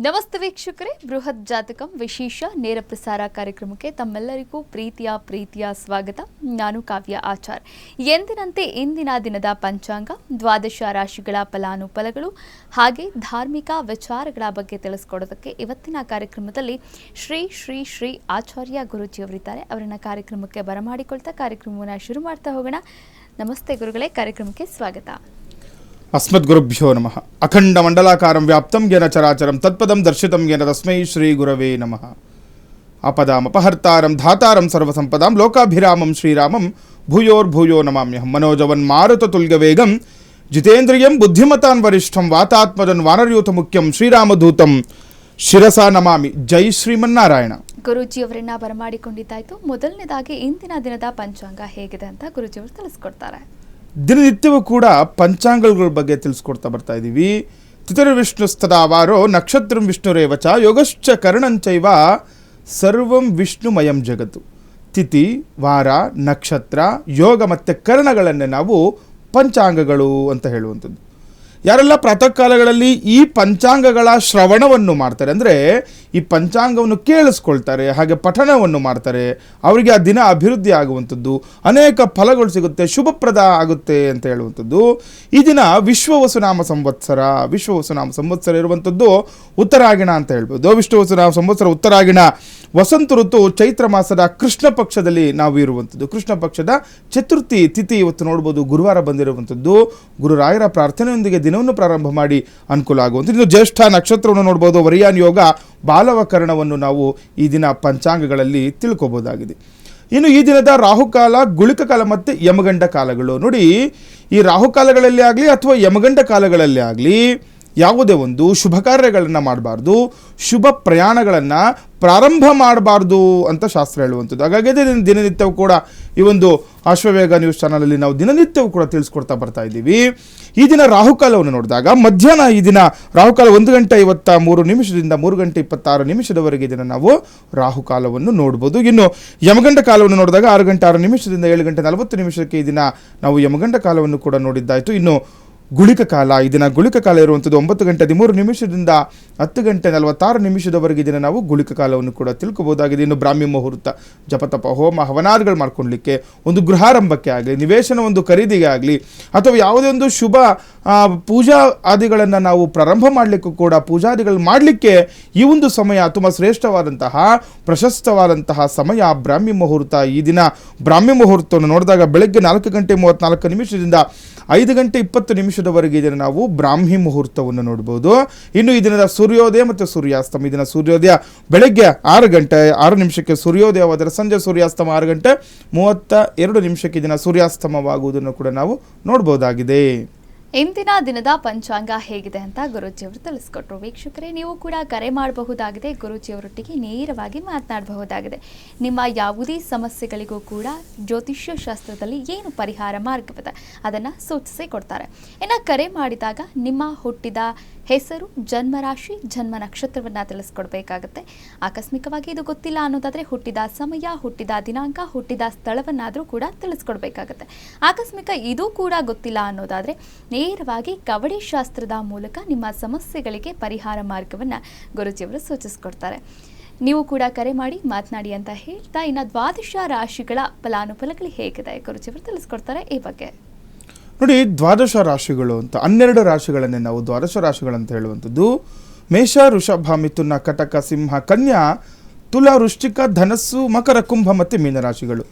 ನಮಸ್ತೆ ವೀಕ್ಷಕರೇ, ಬೃಹತ್ ಜಾತಕಂ ವಿಶೇಷ ನೇರ ಪ್ರಸಾರ ಕಾರ್ಯಕ್ರಮಕ್ಕೆ ತಮ್ಮೆಲ್ಲರಿಗೂ ಪ್ರೀತಿಯ ಸ್ವಾಗತ. ನಾನು ಕಾವ್ಯ ಆಚಾರ್. ಎಂದಿನಂತೆ ಇಂದಿನ ದಿನದ ಪಂಚಾಂಗ, ದ್ವಾದಶ ರಾಶಿಗಳ ಫಲಾನುಫಲಗಳು ಹಾಗೆ ಧಾರ್ಮಿಕ ವಿಚಾರಗಳ ಬಗ್ಗೆ ತಿಳಿಸ್ಕೊಡೋದಕ್ಕೆ ಇವತ್ತಿನ ಕಾರ್ಯಕ್ರಮದಲ್ಲಿ ಶ್ರೀ ಶ್ರೀ ಶ್ರೀ ಆಚಾರ್ಯ ಗುರೂಜಿಯವರಿದ್ದಾರೆ. ಅವರನ್ನ ಕಾರ್ಯಕ್ರಮಕ್ಕೆ ಬರಮಾಡಿಕೊಳ್ತಾ ಕಾರ್ಯಕ್ರಮವನ್ನು ಶುರು ಮಾಡ್ತಾ ಹೋಗೋಣ. ನಮಸ್ತೆ ಗುರುಗಳೇ, ಕಾರ್ಯಕ್ರಮಕ್ಕೆ ಸ್ವಾಗತ. ಅಸ್ಮದ್ಗುರುಭ್ಯೋ ನಮಃ. ಅಖಂಡ ಮಂಡಲಾಕಾರಂ ವ್ಯಾಪ್ತಂ ಯೇನ ಚರಾಚರಂ ತತ್ಪದಂ ದರ್ಶಿತಂ ಯೇನ ತಸ್ಮೈ ಶ್ರೀ ಗುರವೇ ನಮಃ. ಆಪದಾಂ ಅಪಹರ್ತಾರಂ ಧಾತಾರಂ ಸರ್ವಸಂಪದಾಂ ಲೋಕಾಭಿರಾಮಂ ಶ್ರೀರಾಮಂ ಭೂಯೋರ್ಭೂಯೋ ನಮಾಮ್ಯಹಂ. ಮನೋಜವನ್ ಮಾರುತತುಲ್ಯವೇಗಂ ಜಿತೇಂದ್ರಿಯಂ ಬುದ್ಧಿಮತಾನ್ ವರಿಷ್ಠಂ ವಾತಾತ್ಮಜನ್ ವಾನರಯೂಥ ಮುಖ್ಯಂ ಶ್ರೀರಾಮದೂತಂ ಶಿರಸಾ ನಮಾಮಿ. ಜೈ ಶ್ರೀಮನ್ನಾರಾಯಣ. ಗುರೂಜಿಯವರನ್ನ ಬರಮಾಡಿಕೊಂಡಿದ್ದಾಯ್ತು. ಮೊದಲನೇದಾಗಿ ಇಂದಿನ ದಿನದ ಪಂಚಾಂಗ ಹೇಗಿದೆ ಅಂತ ಗುರೂಜಿಯವರು ತಿಳಿಸ್ಕೊಡ್ತಾರೆ. ದಿನನಿತ್ಯವೂ ಕೂಡ ಪಂಚಾಂಗಗಳ ಬಗ್ಗೆ ತಿಳಿಸ್ಕೊಡ್ತಾ ಬರ್ತಾ ಇದ್ದೀವಿ. ತಿಥಿರ್ವಿಷ್ಣು ಸ್ತದಾವಾರೋ ನಕ್ಷತ್ರಂ ವಿಷ್ಣುರೇವಚ ಯೋಗಶ್ಚ ಕರ್ಣಂಚೈವ ಸರ್ವಂ ವಿಷ್ಣುಮಯಂ ಜಗತ್ತು. ತಿಥಿ, ವಾರ, ನಕ್ಷತ್ರ, ಯೋಗ ಮತ್ತು ಕರ್ಣಗಳನ್ನೇ ನಾವು ಪಂಚಾಂಗಗಳು ಅಂತ ಹೇಳುವಂಥದ್ದು. ಯಾರೆಲ್ಲ ಪ್ರಾತಃ ಕಾಲಗಳಲ್ಲಿ ಈ ಪಂಚಾಂಗಗಳ ಶ್ರವಣವನ್ನು ಮಾಡ್ತಾರೆ, ಅಂದರೆ ಈ ಪಂಚಾಂಗವನ್ನು ಕೇಳಿಸ್ಕೊಳ್ತಾರೆ, ಹಾಗೆ ಪಠಣವನ್ನು ಮಾಡ್ತಾರೆ, ಅವರಿಗೆ ಆ ದಿನ ಅಭಿವೃದ್ಧಿ ಆಗುವಂಥದ್ದು, ಅನೇಕ ಫಲಗಳು ಸಿಗುತ್ತೆ, ಶುಭಪ್ರದ ಆಗುತ್ತೆ ಅಂತ ಹೇಳುವಂಥದ್ದು. ಈ ದಿನ ವಿಶ್ವವಸುನಾಮ ಸಂವತ್ಸರ ಇರುವಂಥದ್ದು ಉತ್ತರಾಯಣ ಅಂತ ಹೇಳ್ಬೋದು. ವಿಶ್ವವಸುನಾಮ ಸಂವತ್ಸರ ಉತ್ತರಾಯಣ ವಸಂತ ಋತು ಚೈತ್ರ ಮಾಸದ ಕೃಷ್ಣ ಪಕ್ಷದಲ್ಲಿ ನಾವು ಇರುವಂಥದ್ದು. ಕೃಷ್ಣ ಪಕ್ಷದ ಚತುರ್ಥಿ ತಿಥಿ ಇವತ್ತು ನೋಡ್ಬೋದು, ಗುರುವಾರ ಬಂದಿರುವಂಥದ್ದು. ಗುರುರಾಯರ ಪ್ರಾರ್ಥನೆಯೊಂದಿಗೆ ದಿನವನ್ನು ಪ್ರಾರಂಭ ಮಾಡಿ ಅನುಕೂಲ ಆಗುವಂಥದ್ದು. ಇನ್ನು ಜ್ಯೇಷ್ಠ ನಕ್ಷತ್ರವನ್ನು ನೋಡ್ಬೋದು. ವರಿಯಾನ್ ಯೋಗ, ಬಾಲವಕರಣವನ್ನು ನಾವು ಈ ದಿನ ಪಂಚಾಂಗಗಳಲ್ಲಿ ತಿಳ್ಕೊಬೋದಾಗಿದೆ. ಇನ್ನು ಈ ದಿನದ ರಾಹುಕಾಲ, ಗುಳಿಕ ಕಾಲ ಮತ್ತು ಯಮಗಂಡ ಕಾಲಗಳು ನೋಡಿ. ಈ ರಾಹುಕಾಲಗಳಲ್ಲಿ ಆಗಲಿ ಅಥವಾ ಯಮಗಂಡ ಕಾಲಗಳಲ್ಲಿ ಆಗಲಿ ಯಾವುದೇ ಒಂದು ಶುಭ ಕಾರ್ಯಗಳನ್ನು ಮಾಡಬಾರ್ದು, ಶುಭ ಪ್ರಯಾಣಗಳನ್ನು ಪ್ರಾರಂಭ ಮಾಡಬಾರ್ದು ಅಂತ ಶಾಸ್ತ್ರ ಹೇಳುವಂಥದ್ದು. ಹಾಗಾಗಿ ದಿನನಿತ್ಯವೂ ಕೂಡ ಈ ಒಂದು ಅಶ್ವವೇಗ ನ್ಯೂಸ್ ಚಾನಲಲ್ಲಿ ನಾವು ದಿನನಿತ್ಯವೂ ಕೂಡ ತಿಳಿಸ್ಕೊಡ್ತಾ ಬರ್ತಾ ಇದ್ದೀವಿ. ಈ ದಿನ ರಾಹುಕಾಲವನ್ನು ನೋಡಿದಾಗ ಮಧ್ಯಾಹ್ನ ಈ ದಿನ ರಾಹುಕಾಲ 1:53 3:26 ದಿನ ನಾವು ರಾಹುಕಾಲವನ್ನು ನೋಡ್ಬೋದು. ಇನ್ನು ಯಮಗಂಡ ಕಾಲವನ್ನು ನೋಡಿದಾಗ 6:06 7:40 ಈ ದಿನ ನಾವು ಯಮಗಂಡ ಕಾಲವನ್ನು ಕೂಡ ನೋಡಿದ್ದಾಯಿತು. ಇನ್ನು ಗುಳಿಕ ಕಾಲ, ಈ ದಿನ ಗುಳಿಕ ಕಾಲ ಇರುವಂಥದ್ದು 9:13 10:46 ದಿನ ನಾವು ಗುಳಿಕ ಕಾಲವನ್ನು ಕೂಡ ತಿಳ್ಕೊಬೋದಾಗಿದೆ. ಇನ್ನು ಬ್ರಾಹ್ಮಿ ಮುಹೂರ್ತ, ಜಪತಪ ಹೋಮ ಹವನಾದಿಗಳು ಮಾಡ್ಕೊಳ್ಲಿಕ್ಕೆ, ಒಂದು ಗೃಹಾರಂಭಕ್ಕೆ ಆಗಲಿ, ನಿವೇಶನ ಒಂದು ಖರೀದಿಗೆ ಆಗಲಿ, ಅಥವಾ ಯಾವುದೇ ಒಂದು ಶುಭ ಪೂಜಾ ಆದಿಗಳನ್ನು ನಾವು ಪ್ರಾರಂಭ ಮಾಡಲಿಕ್ಕೂ ಕೂಡ, ಪೂಜಾದಿಗಳು ಮಾಡಲಿಕ್ಕೆ ಈ ಒಂದು ಸಮಯ ತುಂಬ ಶ್ರೇಷ್ಠವಾದಂತಹ ಪ್ರಶಸ್ತವಾದಂತಹ ಸಮಯ ಬ್ರಾಹ್ಮಿ ಮುಹೂರ್ತ. ಈ ದಿನ ಬ್ರಾಹ್ಮಿ ಮುಹೂರ್ತವನ್ನು ನೋಡಿದಾಗ ಬೆಳಗ್ಗೆ 4:34 5:20 ಇದನ್ನು ನಾವು ಬ್ರಾಹ್ಮಿ ಮುಹೂರ್ತವನ್ನು ನೋಡ್ಬೋದು. ಇನ್ನು ಈ ದಿನದ ಸೂರ್ಯೋದಯ ಮತ್ತು ಸೂರ್ಯಾಸ್ತಮ, ಈ ದಿನ ಸೂರ್ಯೋದಯ ಬೆಳಗ್ಗೆ 6:06 ಸೂರ್ಯೋದಯವಾದರೆ ಸಂಜೆ ಸೂರ್ಯಾಸ್ತಮ 6:32 ದಿನ ಸೂರ್ಯಾಸ್ತಮವಾಗುವುದನ್ನು ಕೂಡ ನಾವು ನೋಡ್ಬೋದಾಗಿದೆ. ಇಂದಿನ ದಿನದ ಪಂಚಾಂಗ ಹೇಗಿದೆ ಅಂತ ಗುರೂಜಿಯವರು ತಿಳಿಸ್ಕೊಟ್ರು. ವೀಕ್ಷಕರೇ, ನೀವು ಕೂಡ ಕರೆ ಮಾಡಬಹುದಾಗಿದೆ, ಗುರೂಜಿಯವರೊಟ್ಟಿಗೆ ನೇರವಾಗಿ ಮಾತನಾಡಬಹುದಾಗಿದೆ. ನಿಮ್ಮ ಯಾವುದೇ ಸಮಸ್ಯೆಗಳಿಗೂ ಕೂಡ ಜ್ಯೋತಿಷ್ಯ ಶಾಸ್ತ್ರದಲ್ಲಿ ಏನು ಪರಿಹಾರ ಮಾರ್ಗವಿದೆ ಅದನ್ನು ಸೂಚಿಸಿ ಕೊಡ್ತಾರೆ. ಇನ್ನು ಕರೆ ಮಾಡಿದಾಗ ನಿಮ್ಮ ಹುಟ್ಟಿದ ಹೆಸರು, ಜನ್ಮರಾಶಿ, ಜನ್ಮ ನಕ್ಷತ್ರವನ್ನು ತಿಳಿಸ್ಕೊಡ್ಬೇಕಾಗತ್ತೆ. ಆಕಸ್ಮಿಕವಾಗಿ ಇದು ಗೊತ್ತಿಲ್ಲ ಅನ್ನೋದಾದರೆ ಹುಟ್ಟಿದ ಸಮಯ, ಹುಟ್ಟಿದ ದಿನಾಂಕ, ಹುಟ್ಟಿದ ಸ್ಥಳವನ್ನಾದರೂ ಕೂಡ ತಿಳಿಸ್ಕೊಡ್ಬೇಕಾಗತ್ತೆ. ಆಕಸ್ಮಿಕ ಇದು ಕೂಡ ಗೊತ್ತಿಲ್ಲ ಅನ್ನೋದಾದರೆ ನೇರವಾಗಿ ಕವಡೆ ಶಾಸ್ತ್ರದ ಮೂಲಕ ನಿಮ್ಮ ಸಮಸ್ಯೆಗಳಿಗೆ ಪರಿಹಾರ ಮಾರ್ಗವನ್ನು ಗುರೂಜಿಯವರು ಸೂಚಿಸ್ಕೊಡ್ತಾರೆ. ನೀವು ಕೂಡ ಕರೆ ಮಾಡಿ ಮಾತನಾಡಿ ಅಂತ ಹೇಳ್ತಾ, ಇನ್ನು ದ್ವಾದಶ ರಾಶಿಗಳ ಫಲಾನುಫಲಗಳು ಹೇಗಿದೆ ಗುರೂಜಿಯವರು ತಿಳಿಸ್ಕೊಡ್ತಾರೆ ಈ ಬಗ್ಗೆ. ನೋಡಿ, ದ್ವಾದಶ ರಾಶಿಗಳು ಅಂತ 12 ರಾಶಿಗಳನ್ನೇ ನಾವು ದ್ವಾದಶ ರಾಶಿಗಳಂತ ಹೇಳುವಂಥದ್ದು. ಮೇಷ, ವೃಷಭ, ಮಿಥುನ, ಕಟಕ, ಸಿಂಹ, ಕನ್ಯಾ, ತುಲಾ, ವೃಶ್ಚಿಕ, ಧನಸ್ಸು, ಮಕರ, ಕುಂಭ ಮತ್ತು ಮೀನರಾಶಿಗಳು.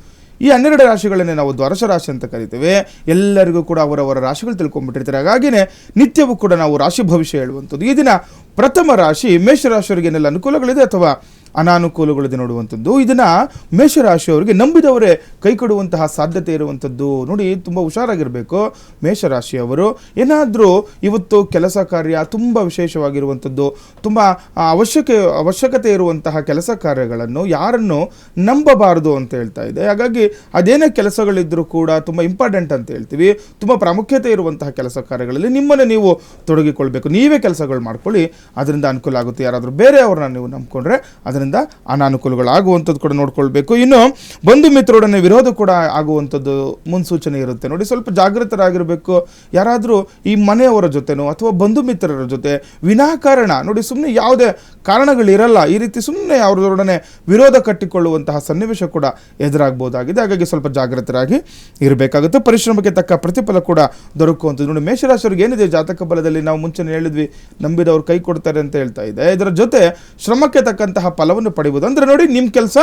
ಈ 12 ರಾಶಿಗಳನ್ನೇ ನಾವು ದ್ವಾದಶ ರಾಶಿ ಅಂತ ಕರಿತೇವೆ. ಎಲ್ಲರಿಗೂ ಕೂಡ ಅವರವರ ರಾಶಿಗಳು ತಿಳ್ಕೊಂಡ್ಬಿಟ್ಟಿರ್ತಾರೆ. ಹಾಗಾಗಿನೇ ನಿತ್ಯವೂ ಕೂಡ ನಾವು ರಾಶಿ ಭವಿಷ್ಯ ಹೇಳುವಂಥದ್ದು. ಈ ದಿನ ಪ್ರಥಮ ರಾಶಿ ಮೇಷರಾಶಿಯವರಿಗೆ ಏನೆಲ್ಲ ಅನುಕೂಲಗಳಿದೆ ಅಥವಾ ಅನಾನುಕೂಲಗಳಿದೆ ನೋಡುವಂಥದ್ದು. ಇದನ್ನು ಮೇಷರಾಶಿಯವರಿಗೆ ನಂಬಿದವರೇ ಕೈ ಕೊಡುವಂತಹ ಸಾಧ್ಯತೆ ಇರುವಂಥದ್ದು. ನೋಡಿ, ತುಂಬ ಹುಷಾರಾಗಿರಬೇಕು ಮೇಷರಾಶಿಯವರು. ಏನಾದರೂ ಇವತ್ತು ಕೆಲಸ ಕಾರ್ಯ ತುಂಬ ವಿಶೇಷವಾಗಿರುವಂಥದ್ದು, ತುಂಬ ಅವಶ್ಯಕತೆ ಇರುವಂತಹ ಕೆಲಸ ಕಾರ್ಯಗಳನ್ನು ಯಾರನ್ನು ನಂಬಬಾರದು ಅಂತ ಹೇಳ್ತಾ ಇದೆ. ಹಾಗಾಗಿ ಅದೇನೇ ಕೆಲಸಗಳಿದ್ದರೂ ಕೂಡ ತುಂಬ ಇಂಪಾರ್ಟೆಂಟ್ ಅಂತ ಹೇಳ್ತೀವಿ, ತುಂಬ ಪ್ರಾಮುಖ್ಯತೆ ಇರುವಂತಹ ಕೆಲಸ ಕಾರ್ಯಗಳಲ್ಲಿ ನಿಮ್ಮನ್ನು ನೀವು ತೊಡಗಿಕೊಳ್ಬೇಕು. ನೀವೇ ಕೆಲಸಗಳು ಮಾಡ್ಕೊಳ್ಳಿ, ಅದರಿಂದ ಅನುಕೂಲ ಆಗುತ್ತೆ. ಯಾರಾದರೂ ಬೇರೆಯವ್ರನ್ನ ನೀವು ನಂಬ್ಕೊಂಡ್ರೆ ಅದನ್ನು ಅದರಿಂದ ಅನಾನುಕೂಲಗಳಾಗುವಂಥದ್ದು ಕೂಡ ನೋಡ್ಕೊಳ್ಬೇಕು. ಇನ್ನು ಬಂಧು ಮಿತ್ರರೊಡನೆ ವಿರೋಧ ಕೂಡ ಆಗುವಂಥದ್ದು ಮುನ್ಸೂಚನೆ ಇರುತ್ತೆ ನೋಡಿ. ಸ್ವಲ್ಪ ಜಾಗೃತರಾಗಿರಬೇಕು. ಯಾರಾದರೂ ಈ ಮನೆಯವರ ಜೊತೆನೋ ಅಥವಾ ಬಂಧು ಮಿತ್ರರ ಜೊತೆ ವಿನಾಕಾರಣ ನೋಡಿ, ಸುಮ್ಮನೆ ಯಾವುದೇ ಕಾರಣಗಳಿರಲ್ಲ, ಈ ರೀತಿ ಸುಮ್ಮನೆ ಅವರೊಡನೆ ವಿರೋಧ ಕಟ್ಟಿಕೊಳ್ಳುವಂತಹ ಸನ್ನಿವೇಶ ಕೂಡ ಎದುರಾಗಬಹುದಾಗಿದೆ. ಹಾಗಾಗಿ ಸ್ವಲ್ಪ ಜಾಗೃತರಾಗಿ ಇರಬೇಕಾಗುತ್ತೆ. ಪರಿಶ್ರಮಕ್ಕೆ ತಕ್ಕ ಪ್ರತಿಫಲ ಕೂಡ ದೊರಕುವಂಥದ್ದು ನೋಡಿ. ಮೇಷರಾಶಿಯವರಿಗೆ ಏನಿದೆ ಜಾತಕ ಬಲದಲ್ಲಿ, ನಾವು ಮುಂಚೆ ಹೇಳಿದ್ವಿ ನಂಬಿದವ್ರು ಕೈ ಕೊಡ್ತಾರೆ ಅಂತ ಹೇಳ್ತಾ ಇದೆ. ಇದರ ಜೊತೆ ಶ್ರಮಕ್ಕೆ ತಕ್ಕಂತಹ ಫಲವನ್ನು ಪಡಿಬಹುದು. ಅಂದರೆ ನೋಡಿ, ನಿಮ್ಮ ಕೆಲಸ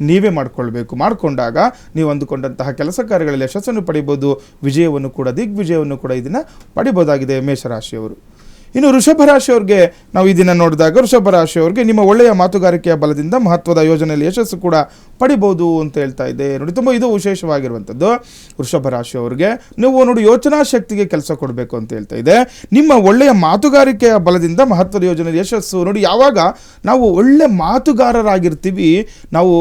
ನೀವೇ ಮಾಡ್ಕೊಳ್ಬೇಕು. ಮಾಡಿಕೊಂಡಾಗ ನೀವು ಅಂದುಕೊಂಡಂತಹ ಕೆಲಸ ಕಾರ್ಯಗಳಲ್ಲಿ ಯಶಸ್ಸನ್ನು ಪಡಿಬೋದು, ವಿಜಯವನ್ನು ಕೂಡ, ದಿಗ್ವಿಜಯವನ್ನು ಕೂಡ ಇದನ್ನ ಪಡಿಬೋದಾಗಿದೆ ಮೇಷರಾಶಿಯವರು. ಇನ್ನು ವೃಷಭ ರಾಶಿಯವರಿಗೆ ನಾವು ಈ ದಿನ ನೋಡಿದಾಗ, ವೃಷಭ ರಾಶಿಯವರಿಗೆ ನಿಮ್ಮ ಒಳ್ಳೆಯ ಮಾತುಗಾರಿಕೆಯ ಬಲದಿಂದ ಮಹತ್ವದ ಯೋಜನೆಯಲ್ಲಿ ಯಶಸ್ಸು ಕೂಡ ಪಡಿಬೋದು ಅಂತ ಹೇಳ್ತಾ ಇದೆ ನೋಡಿ. ತುಂಬ ಇದು ವಿಶೇಷವಾಗಿರುವಂಥದ್ದು. ವೃಷಭ ರಾಶಿಯವರಿಗೆ ನೀವು ನೋಡಿ ಯೋಚನಾ ಶಕ್ತಿಗೆ ಕೆಲಸ ಕೊಡಬೇಕು ಅಂತ ಹೇಳ್ತಾ ಇದೆ. ನಿಮ್ಮ ಒಳ್ಳೆಯ ಮಾತುಗಾರಿಕೆಯ ಬಲದಿಂದ ಮಹತ್ವದ ಯೋಜನೆಯಲ್ಲಿ ಯಶಸ್ಸು ನೋಡಿ. ಯಾವಾಗ ನಾವು ಒಳ್ಳೆ ಮಾತುಗಾರರಾಗಿರ್ತೀವಿ, ನಾವು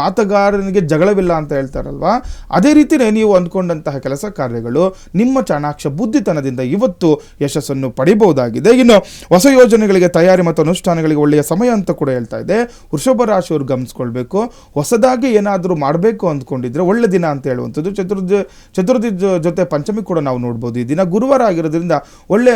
ಮಾತುಗಾರನಿಗೆ ಜಗಳವಿಲ್ಲ ಅಂತ ಹೇಳ್ತಾರಲ್ವಾ, ಅದೇ ರೀತಿಯೇ ನೀವು ಅಂದ್ಕೊಂಡಂತಹ ಕೆಲಸ ಕಾರ್ಯಗಳು ನಿಮ್ಮ ಚಾಣಾಕ್ಷ ಬುದ್ಧಿತನದಿಂದ ಇವತ್ತು ಯಶಸ್ಸನ್ನು ಪಡಿಬಹುದಾಗಿದೆ. ಇನ್ನು ಹೊಸ ಯೋಜನೆಗಳಿಗೆ ತಯಾರಿ ಮತ್ತು ಅನುಷ್ಠಾನಗಳಿಗೆ ಒಳ್ಳೆಯ ಸಮಯ ಅಂತ ಕೂಡ ಹೇಳ್ತಾ ಇದೆ. ವೃಷಭ ರಾಶಿಯವರು ಗಮನಿಸ್ಕೊಳ್ಬೇಕು. ಹೊಸದಾಗಿ ಏನಾದರೂ ಮಾಡಬೇಕು ಅಂದ್ಕೊಂಡಿದ್ರೆ ಒಳ್ಳೆ ದಿನ ಅಂತ ಹೇಳುವಂಥದ್ದು. ಚತುರ್ಥಿ ಜೊತೆ ಪಂಚಮಿ ಕೂಡ ನಾವು ನೋಡ್ಬೋದು. ಈ ದಿನ ಗುರುವಾರ ಆಗಿರೋದ್ರಿಂದ ಒಳ್ಳೆ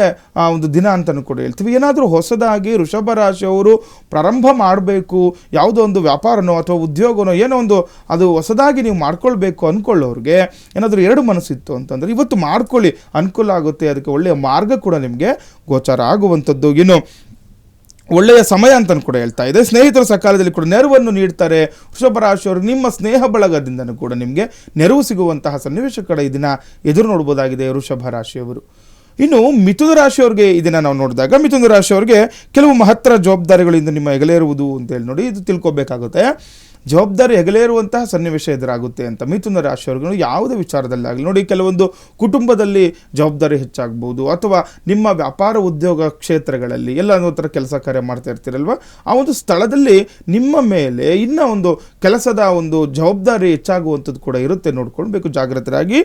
ಒಂದು ದಿನ ಅಂತಲೂ ಕೂಡ ಹೇಳ್ತೀವಿ. ಏನಾದರೂ ಹೊಸದಾಗಿ ವೃಷಭ ರಾಶಿಯವರು ಪ್ರಾರಂಭ ಮಾಡಬೇಕು, ಯಾವುದೋ ಒಂದು ವ್ಯಾಪಾರನೋ ಅಥವಾ ಉದ್ಯೋಗನೋ ಏನೋ ಒಂದು ಅದು ಹೊಸದಾಗಿ ನೀವು ಮಾಡ್ಕೊಳ್ಬೇಕು ಅಂದ್ಕೊಳ್ಳೋರಿಗೆ ಏನಾದರೂ ಎರಡು ಮನಸ್ಸಿತ್ತು ಅಂತಂದರೆ ಇವತ್ತು ಮಾಡ್ಕೊಳ್ಳಿ, ಅನುಕೂಲ ಆಗುತ್ತೆ. ಅದಕ್ಕೆ ಒಳ್ಳೆಯ ಮಾರ್ಗ ಕೂಡ ನಿಮಗೆ ಗೋಚಾರ ಆಗುವಂಥದ್ದು. ಇನ್ನು ಒಳ್ಳೆಯ ಸಮಯ ಅಂತಲೂ ಕೂಡ ಹೇಳ್ತಾ ಇದೆ. ಸ್ನೇಹಿತರ ಸಕಾಲದಲ್ಲಿ ಕೂಡ ನೆರವನ್ನು ನೀಡ್ತಾರೆ ವೃಷಭ ರಾಶಿಯವರು. ನಿಮ್ಮ ಸ್ನೇಹ ಬಳಗದಿಂದನೂ ಕೂಡ ನಿಮಗೆ ನೆರವು ಸಿಗುವಂತಹ ಸನ್ನಿವೇಶ ಕಡೆ ಈ ದಿನ ಎದುರು ನೋಡ್ಬೋದಾಗಿದೆ ವೃಷಭ ರಾಶಿಯವರು. ಇನ್ನು ಮಿಥುನ ರಾಶಿಯವರಿಗೆ ಇದನ್ನು ನಾವು ನೋಡಿದಾಗ, ಮಿಥುನ ರಾಶಿಯವರಿಗೆ ಕೆಲವು ಮಹತ್ತರ ಜವಾಬ್ದಾರಿಗಳಿಂದ ನಿಮ್ಮ ಹೆಗಲೇರುವುದು ಅಂತೇಳಿ ನೋಡಿ, ಇದು ತಿಳ್ಕೊಬೇಕಾಗುತ್ತೆ. ಜವಾಬ್ದಾರಿ ಹೆಗಲೇರುವಂತಹ ಸನ್ನಿವೇಶ ಎದುರಾಗುತ್ತೆ ಅಂತ ಮಿಥುನ ರಾಶಿಯವರಿಗೂ ಯಾವುದೇ ವಿಚಾರದಲ್ಲಾಗಲಿ ನೋಡಿ. ಕೆಲವೊಂದು ಕುಟುಂಬದಲ್ಲಿ ಜವಾಬ್ದಾರಿ ಹೆಚ್ಚಾಗ್ಬೋದು, ಅಥವಾ ನಿಮ್ಮ ವ್ಯಾಪಾರ ಉದ್ಯೋಗ ಕ್ಷೇತ್ರಗಳಲ್ಲಿ ಎಲ್ಲ ಒಂಥರ ಕೆಲಸ ಕಾರ್ಯ ಮಾಡ್ತಾ ಇರ್ತೀರಲ್ವ, ಆ ಒಂದು ಸ್ಥಳದಲ್ಲಿ ನಿಮ್ಮ ಮೇಲೆ ಇನ್ನೂ ಒಂದು ಕೆಲಸದ ಒಂದು ಜವಾಬ್ದಾರಿ ಹೆಚ್ಚಾಗುವಂಥದ್ದು ಕೂಡ ಇರುತ್ತೆ. ನೋಡ್ಕೊಳ್ಬೇಕು, ಜಾಗೃತರಾಗಿ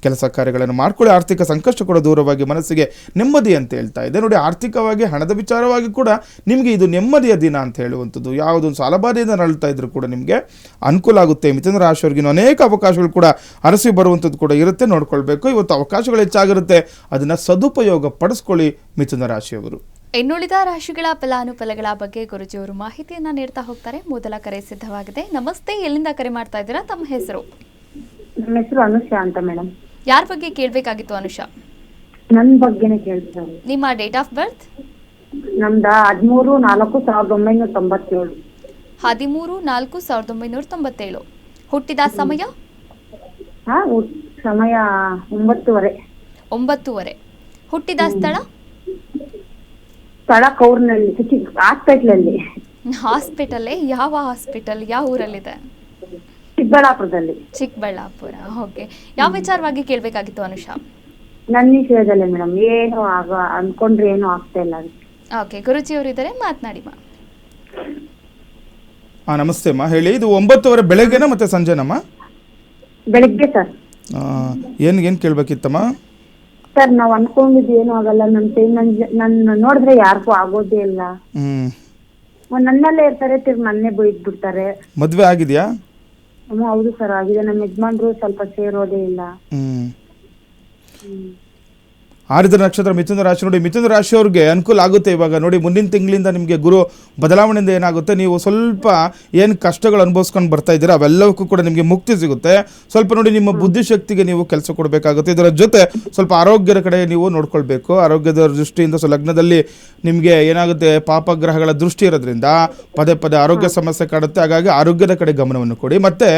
ಕೆಲಸ ಕಾರ್ಯಗಳನ್ನು ಮಾಡ್ಕೊಳ್ಳಿ. ಆರ್ಥಿಕ ಸಂಕಷ್ಟ ಕೂಡ ದೂರವಾಗಿ ಮನಸ್ಸಿಗೆ ನೆಮ್ಮದಿ ಅಂತ ಹೇಳ್ತಾ ಇದೆ ನೋಡಿ. ಆರ್ಥಿಕವಾಗಿ ಹಣದ ವಿಚಾರವಾಗಿ ಕೂಡ ನಿಮಗೆ ಇದು ನೆಮ್ಮದಿಯ ದಿನ ಅಂತ ಹೇಳುವಂಥದ್ದು. ಯಾವುದೊಂದು ಸಾಲಬಾಧೆಯಿಂದ ನರಳ್ತಾ ಇದ್ರು ಕೂಡ ನಿಮಗೆ ಅನುಕೂಲ ಆಗುತ್ತೆ. ಮಿಥುನ ರಾಶಿಯವರಿಗೆ ಅನೇಕ ಅವಕಾಶಗಳು ಕೂಡ ಅರಸಿ ಬರುವಂಥದ್ದು ಕೂಡ ಇರುತ್ತೆ. ನೋಡ್ಕೊಳ್ಬೇಕು. ಇವತ್ತು ಅವಕಾಶಗಳು ಹೆಚ್ಚಾಗಿರುತ್ತೆ, ಅದನ್ನು ಸದುಪಯೋಗ ಪಡಿಸ್ಕೊಳ್ಳಿ ಮಿಥುನ ರಾಶಿಯವರು. ಇನ್ನುಳಿದ ರಾಶಿಗಳ ಫಲಾನುಫಲಗಳ ಬಗ್ಗೆ ಗುರುಜಿಯವರು ಮಾಹಿತಿಯನ್ನ ನೀಡ್ತಾ ಹೋಗ್ತಾರೆ. ಮೊದಲ ಕರೆ ಸಿದ್ಧವಾಗಿದೆ. ನಮಸ್ತೆ, ಎಲ್ಲಿಂದ ಕರೆ ಮಾಡ್ತಾ ಇದ್ದೀರಾ? ತಮ್ಮ ಹೆಸರು? ನಮ್ಮ ಹೆಸರು ಅನುಷಾ ಅಂತ ಮೇಡಮ್. ಯಾರ ಬಗ್ಗೆ ಕೇಳಬೇಕಾಗಿತ್ತು ಅನುಷಾ? ನನ್ನ ಬಗ್ಗೆನೇ ಕೇಳ್ತಾರೆ. ನಿಮ್ಮ ಡೇಟ್ ಆಫ್ ಬರ್ತ್? ನಮ್ದ 13/4/1997. 13/4/1997. ಹುಟ್ಟಿದ ಸಮಯ? ಸಮಯ 9:30. 9:30. ಹುಟ್ಟಿದ ಸ್ಥಳ? ಸ್ಥಳ ಕೌರ್ನಲ್ಲಿ, ಹಾಸ್ಪಿಟಲ್. ಹಾಸ್ಪಿಟಲ್? ಯಾವ ಹಾಸ್ಪಿಟಲ್, ಯಾವ ಊರಲ್ಲಿದೆ? ಚಿಕ್ಕಬಳ್ಳಾಪುರದಲ್ಲಿ. ಚಿಕ್ಕಬಳ್ಳಾಪುರ. ಓಕೆ. ಯಾವ ವಿಚಾರವಾಗಿ ಕೇಳಬೇಕಾಗಿತ್ತು ಅನುಷಾ? ನನ್ನ ವಿಷಯದಲ್ಲೇ ಮೇಡಮ್. ಏನು ಅನ್ಕೊಂಡ್ರೆ ಏನು ಆಗ್ತಾ ಇಲ್ಲ. ಓಕೆ, ಗುರುಜಿಯವರು ಇದ್ದಾರೆ, ಮಾತನಾಡಿ ಮಾ. ನಮಸ್ತೆ ಅಮ್ಮ, ಹೇಳಿ. ಇದು 9:30 ಬೆಳಗ್ಗೆನಾ ಮತ್ತೆ ಸಂಜೆನಮ್ಮ? ಬೆಳಿಗ್ಗೆ ಸರ್. ಏನು ಕೇಳಬೇಕಿತ್ತಮ್ಮ? ಸರ್, ನಾವು ಅನ್ಕೊಂಡಿದ್ದು ಏನು ಆಗಲ್ಲ. ನನ್ನ ನೋಡಿದ್ರೆ ಯಾರಿಗೂ ಆಗೋದೇ ಇಲ್ಲ. ನನ್ನಲ್ಲೇ ಇರ್ತಾರೆ, ತಿರ್ಗಿ ನನ್ನೇ ಬೈದ್ಬಿಡ್ತಾರೆ. ಮದ್ವೆ ಆಗಿದೆಯಾ? ಹೌದು ಸರ್, ಆಗಿದೆ. ನಮ್ಮ ಯಜಮಾನ್ರು ಸ್ವಲ್ಪ ಸೇರೋದೇ ಇಲ್ಲ. ಆರಿದ್ರ ನಕ್ಷತ್ರ ಮಿಥುನ ರಾಶಿ ನೋಡಿ. ಮಿಥುನ ರಾಶಿಯವ್ರಿಗೆ ಅನುಕೂಲ ಆಗುತ್ತೆ ಇವಾಗ ನೋಡಿ. ಮುಂದಿನ ತಿಂಗಳಿಂದ ನಿಮಗೆ ಗುರು ಬದಲಾವಣೆಯಿಂದ ಏನಾಗುತ್ತೆ, ನೀವು ಸ್ವಲ್ಪ ಏನು ಕಷ್ಟಗಳು ಅನುಭವಿಸ್ಕೊಂಡು ಬರ್ತಾ ಇದ್ದೀರಾ ಅವೆಲ್ಲವಕ್ಕೂ ಕೂಡ ನಿಮಗೆ ಮುಕ್ತಿ ಸಿಗುತ್ತೆ. ಸ್ವಲ್ಪ ನೋಡಿ ನಿಮ್ಮ ಬುದ್ಧಿಶಕ್ತಿಗೆ ನೀವು ಕೆಲಸ ಕೊಡಬೇಕಾಗುತ್ತೆ. ಇದರ ಜೊತೆ ಸ್ವಲ್ಪ ಆರೋಗ್ಯದ ಕಡೆ ನೀವು ನೋಡ್ಕೊಳ್ಬೇಕು. ಆರೋಗ್ಯದ ದೃಷ್ಟಿಯಿಂದ ಲಗ್ನದಲ್ಲಿ ನಿಮಗೆ ಏನಾಗುತ್ತೆ, ಪಾಪಗ್ರಹಗಳ ದೃಷ್ಟಿ ಇರೋದ್ರಿಂದ ಪದೇ ಪದೇ ಆರೋಗ್ಯ ಸಮಸ್ಯೆ ಕಾಡುತ್ತೆ. ಹಾಗಾಗಿ ಆರೋಗ್ಯದ ಕಡೆ ಗಮನವನ್ನು ಕೊಡಿ. ಮತ್ತು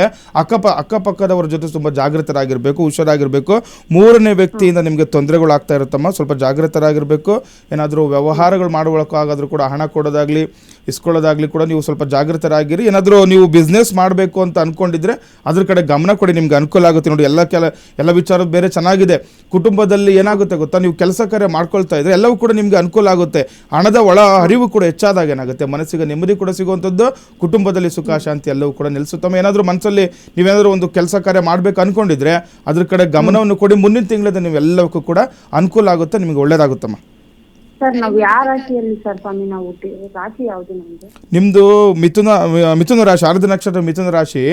ಅಕ್ಕಪಕ್ಕದವರ ಜೊತೆ ತುಂಬ ಜಾಗೃತರಾಗಿರಬೇಕು, ಹುಷಾರಾಗಿರಬೇಕು. ಮೂರನೇ ವ್ಯಕ್ತಿಯಿಂದ ನಿಮಗೆ ತೊಂದರೆಗಳಾಗ್ತಾ ಇರುತ್ತಮ್ಮ, ಸ್ವಲ್ಪ ಜಾಗೃತರಾಗಿರಬೇಕು. ಏನಾದರೂ ವ್ಯವಹಾರಗಳು ಮಾಡುವಕ್ಕಾಗಾದರೂ ಕೂಡ ಹಣ ಕೊಡೋದಾಗಲಿ ಇಸ್ಕೊಳ್ಳೋದಾಗಲಿ ಕೂಡ ನೀವು ಸ್ವಲ್ಪ ಜಾಗೃತರಾಗಿರಿ. ಏನಾದರೂ ನೀವು ಬಿಸ್ನೆಸ್ ಮಾಡಬೇಕು ಅಂತ ಅಂದ್ಕೊಂಡಿದ್ರೆ ಅದ್ರ ಕಡೆ ಗಮನ ಕೊಡಿ, ನಿಮ್ಗೆ ಅನುಕೂಲ ಆಗುತ್ತೆ ನೋಡಿ. ಎಲ್ಲ ವಿಚಾರ ಬೇರೆ ಚೆನ್ನಾಗಿದೆ. ಕುಟುಂಬದಲ್ಲಿ ಏನಾಗುತ್ತೆ ಗೊತ್ತಾ, ನೀವು ಕೆಲಸ ಕಾರ್ಯ ಮಾಡ್ಕೊಳ್ತಾ ಇದ್ರೆ ಎಲ್ಲವೂ ಕೂಡ ನಿಮಗೆ ಅನುಕೂಲ ಆಗುತ್ತೆ. ಹಣದ ಒಳ ಹರಿವು ಕೂಡ ಹೆಚ್ಚಾದಾಗ ಏನಾಗುತ್ತೆ, ಮನಸ್ಸಿಗೆ ನೆಮ್ಮದಿ ಕೂಡ ಸಿಗುವಂಥದ್ದು, ಕುಟುಂಬದಲ್ಲಿ ಸುಖ ಶಾಂತಿ ಎಲ್ಲವೂ ಕೂಡ ನಿಲ್ಲಿಸುತ್ತಮ್ಮ. ಏನಾದರೂ ಮನಸ್ಸಲ್ಲಿ ನೀವೇನಾದರೂ ಒಂದು ಕೆಲಸ ಕಾರ್ಯ ಮಾಡಬೇಕು ಅಂದ್ಕೊಂಡಿದ್ರೆ ಅದ್ರ ಕಡೆ ಗಮನವನ್ನು ಕೊಡಿ. ಮುಂದಿನ ತಿಂಗಳಿಂದ ನೀವು ಎಲ್ಲವಕ್ಕೂ ಕೂಡ ಅನುಕೂಲ ಆಗುತ್ತೆ, ನಿಮಗೆ ಒಳ್ಳೇದಾಗುತ್ತಮ್ಮ. ಸರ್ ನಾವು ಯಾವ ರಾಶಿಯಲ್ಲಿ ಸರ್ ಸ್ವಾಮಿ ನಾವು ರಾಶಿ ಯಾವುದು ನಮ್ದು? ನಿಮ್ಮದು ಮಿಥುನ ರಾಶಿ, ಆರ್ಧ ನಕ್ಷತ್ರ ಮಿಥುನ ರಾಶಿ.